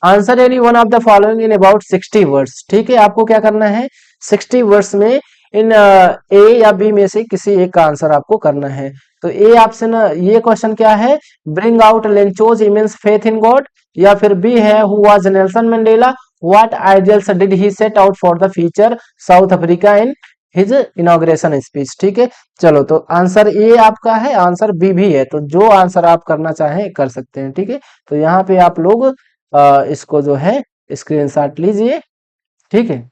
Speaker 1: answer any one of the following in about 60 words, ठीक है। आपको क्या करना है, 60 वर्ड्स में इन ए या बी में से किसी एक का आंसर आपको करना है। तो ए ऑप्शन, ये क्वेश्चन क्या है, bring out Lencho's immense faith in God, या फिर बी है who was Nelson Mandela, what ideals did he set out for the future south Africa in his inauguration speech. ठीक है, चलो तो आंसर ए आपका है, आंसर बी भी है, तो जो आंसर आप करना चाहें कर सकते हैं। ठीक है, तो यहाँ पे आप लोग इसको जो है स्क्रीनशॉट लीजिए। ठीक है,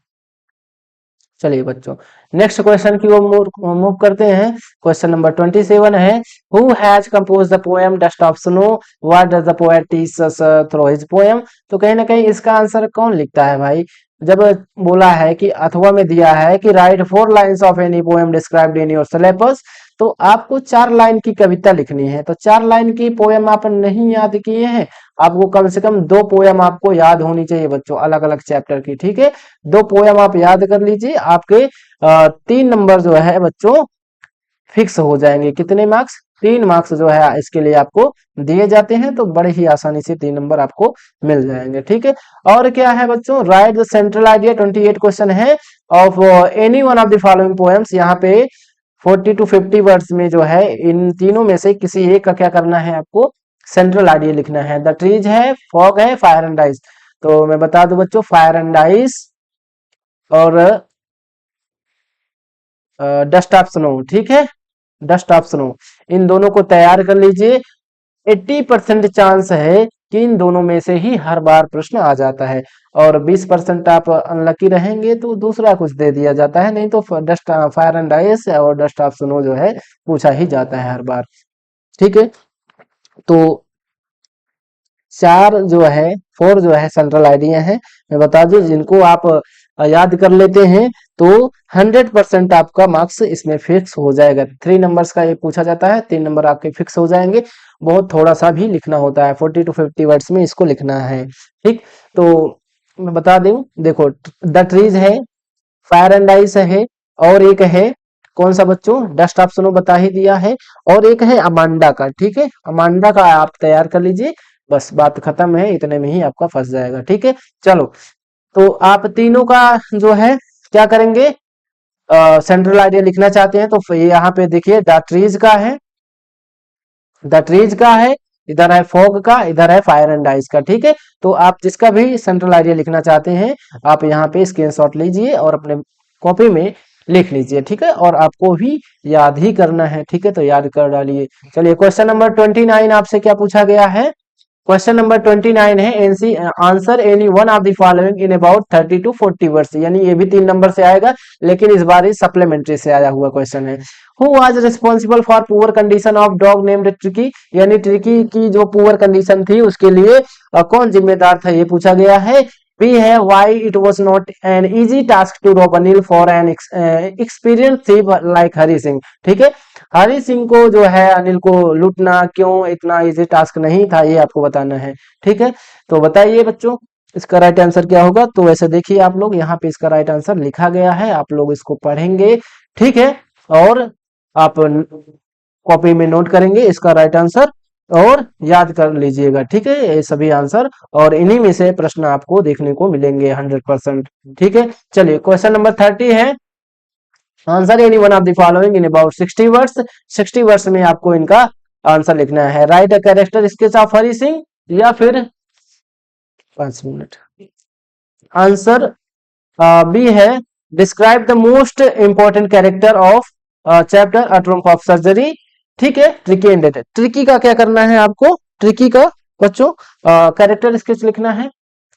Speaker 1: चलिए बच्चों नेक्स्ट क्वेश्चन की ओर मूव करते हैं। क्वेश्चन नंबर 27 है, who has compose the poem dust of snow, what does the poet teach us through his poem. तो कहीं ना कहीं इसका आंसर कौन लिखता है भाई। जब बोला है कि अथवा में दिया है कि right 4 lines of any poem described in your syllabus, तो आपको 4 लाइन की कविता लिखनी है। तो 4 लाइन की पोएम आप नहीं याद किए हैं, आपको कम से कम 2 पोएम आपको याद होनी चाहिए बच्चों, अलग अलग चैप्टर की। ठीक है, 2 पोएम आप याद कर लीजिए, आपके 3 नंबर जो है बच्चों फिक्स हो जाएंगे। कितने मार्क्स, 3 मार्क्स जो है इसके लिए आपको दिए जाते हैं, तो बड़े ही आसानी से 3 नंबर आपको मिल जाएंगे। ठीक है, और क्या है बच्चों, write the central idea, 28 question है of any one of the following poems. यहाँ पे 40 to 50 वर्ड्स में जो है इन तीनों में से किसी एक का क्या करना है, आपको सेंट्रल आइडिया लिखना है। द ट्रीज है, फॉग है, फायर एंड आइस। तो मैं बता दूं बच्चों, फायर एंड आइस और डस्ट ऑफ स्नो। ठीक है, डस्ट ऑफ स्नो, इन दोनों को तैयार कर लीजिए। 80% चांस है कि इन दोनों में से ही हर बार प्रश्न आ जाता है, और 20% आप अनलकी रहेंगे तो दूसरा कुछ दे दिया जाता है, नहीं तो डस्ट फायर एंड आइस और डस्ट ऑफ स्नो जो है पूछा ही जाता है हर बार। ठीक है, तो 4 जो है सेंट्रल आइडिया है, मैं बता दूं जिनको आप याद कर लेते हैं तो 100% आपका मार्क्स इसमें फिक्स हो जाएगा। 3 नंबर्स का ये पूछा जाता है, 3 नंबर आपके फिक्स हो जाएंगे। बहुत थोड़ा सा भी लिखना होता है, 40 to 50 वर्ड्स में इसको लिखना है। ठीक, तो मैं बता दूं, देखो द ट्रीज है, फायर एंड आइस है, और एक है कौन सा बच्चों, डस्ट ऑफ स्नो बता ही दिया है, और एक है अमांडा का। ठीक है, अमांडा का आप तैयार कर लीजिए, बस बात खत्म है, इतने में ही आपका फंस जाएगा। ठीक है, चलो तो आप तीनों का जो है क्या करेंगे, सेंट्रल आइडिया लिखना चाहते हैं तो यहाँ पे देखिए द ट्रीज का है, द ट्रीज का है, इधर है फॉग का, इधर है फायर एंड आइस का। ठीक है, तो आप जिसका भी सेंट्रल आइडिया लिखना चाहते हैं आप यहाँ पे स्क्रीनशॉट लीजिए और अपने कॉपी में लिख लीजिए। ठीक है, और आपको भी याद ही करना है। ठीक है, तो याद कर डालिए। चलिए क्वेश्चन नंबर 29 आपसे क्या पूछा गया है। क्वेश्चन नंबर 29 है, NC answer any one of the following in about 30 to 40 words. यानी ये भी 3 नंबर से आएगा, लेकिन इस बार ये सप्लीमेंट्री से आया हुआ क्वेश्चन है। Who was responsible for poor condition of dog named tricky. यानी ट्रिकी की जो पुअर कंडीशन थी उसके लिए कौन जिम्मेदार था, ये पूछा गया है। बी है, why it was not an easy task to rob Anil for an experience thief like Hari Singh. ठीक है, हरी सिंह को जो है अनिल को लूटना क्यों इतना इजी टास्क नहीं था, ये आपको बताना है। ठीक है, तो बताइए बच्चों इसका राइट आंसर क्या होगा। तो वैसे देखिए आप लोग यहाँ पे इसका राइट आंसर लिखा गया है, आप लोग इसको पढ़ेंगे। ठीक है, और आप कॉपी में नोट करेंगे इसका राइट आंसर और याद कर लीजिएगा। ठीक है, ये सभी आंसर, और इन्हीं में से प्रश्न आपको देखने को मिलेंगे 100%। ठीक है, चलिए क्वेश्चन नंबर 30 है, answer any one of the following in about 60 words. 60 words में आपको इनका आंसर लिखना है। Write a character sketch of Hari Singh, या फिर 5 मिनट। आंसर बी है, describe the most important character of chapter a triumph of surgery. ठीक है, ट्रिकी एंड डेटेड। ट्रिकी का क्या करना है आपको, ट्रिकी का बच्चों कैरेक्टर स्केच लिखना है।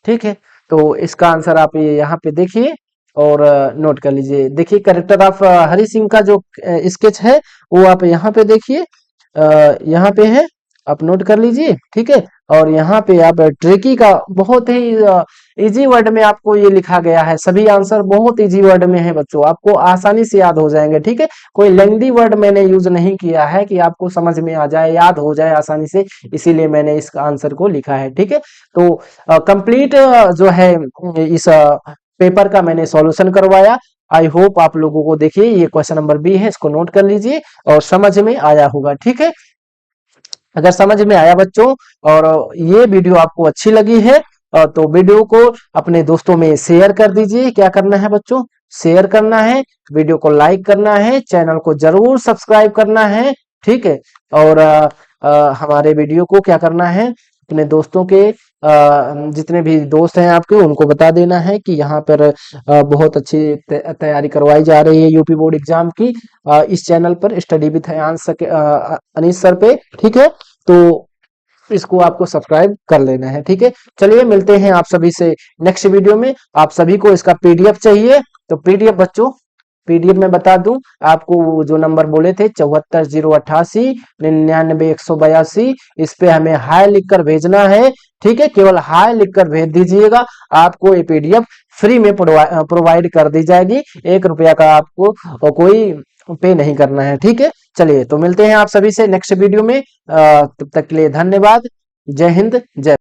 Speaker 1: ठीक है, तो इसका आंसर आप ये यहाँ पे देखिए और नोट कर लीजिए। देखिए कैरेक्टर ऑफ हरी सिंह का जो स्केच है वो आप यहाँ पे देखिए, यहाँ पे है, आप नोट कर लीजिए। ठीक है, और यहाँ पे आप ट्रिकी का बहुत ही इजी वर्ड में आपको ये लिखा गया है। सभी आंसर बहुत इजी वर्ड में है बच्चों, आपको आसानी से याद हो जाएंगे। ठीक है, कोई लेंथी वर्ड मैंने यूज नहीं किया है कि आपको समझ में आ जाए, याद हो जाए आसानी से, इसीलिए मैंने इस आंसर को लिखा है। ठीक है, तो कंप्लीट जो है इस पेपर का मैंने सॉल्यूशन करवाया। आई होप आप लोगों को, देखिए ये क्वेश्चन नंबर बी है, इसको नोट कर लीजिए और समझ में आया होगा। ठीक है, अगर समझ में आया बच्चों और ये वीडियो आपको अच्छी लगी है तो वीडियो को अपने दोस्तों में शेयर कर दीजिए। क्या करना है बच्चों, शेयर करना है, वीडियो को लाइक करना है, चैनल को जरूर सब्सक्राइब करना है। ठीक है, और हमारे वीडियो को क्या करना है, अपने दोस्तों के जितने भी दोस्त हैं आपके उनको बता देना है कि यहाँ पर बहुत अच्छी तैयारी करवाई जा रही है यूपी बोर्ड एग्जाम की, इस चैनल पर स्टडी विद अनीश सर पे। ठीक है, तो इसको आपको सब्सक्राइब कर लेना है। ठीक है, चलिए मिलते हैं आप सभी से नेक्स्ट वीडियो में। आप सभी को इसका पीडीएफ चाहिए तो पीडीएफ बच्चों, पीडीएफ में बता दूं आपको, जो नंबर बोले थे 74,088 99,182, इस पे हमें हाय लिखकर भेजना है। ठीक है, केवल हाय लिखकर भेज दीजिएगा, आपको ये पीडीएफ फ्री में प्रोवाइड कर दी जाएगी। 1 रुपया का आपको कोई पे नहीं करना है। ठीक है, चलिए तो मिलते हैं आप सभी से नेक्स्ट वीडियो में। तब तक के लिए धन्यवाद। जय हिंद, जय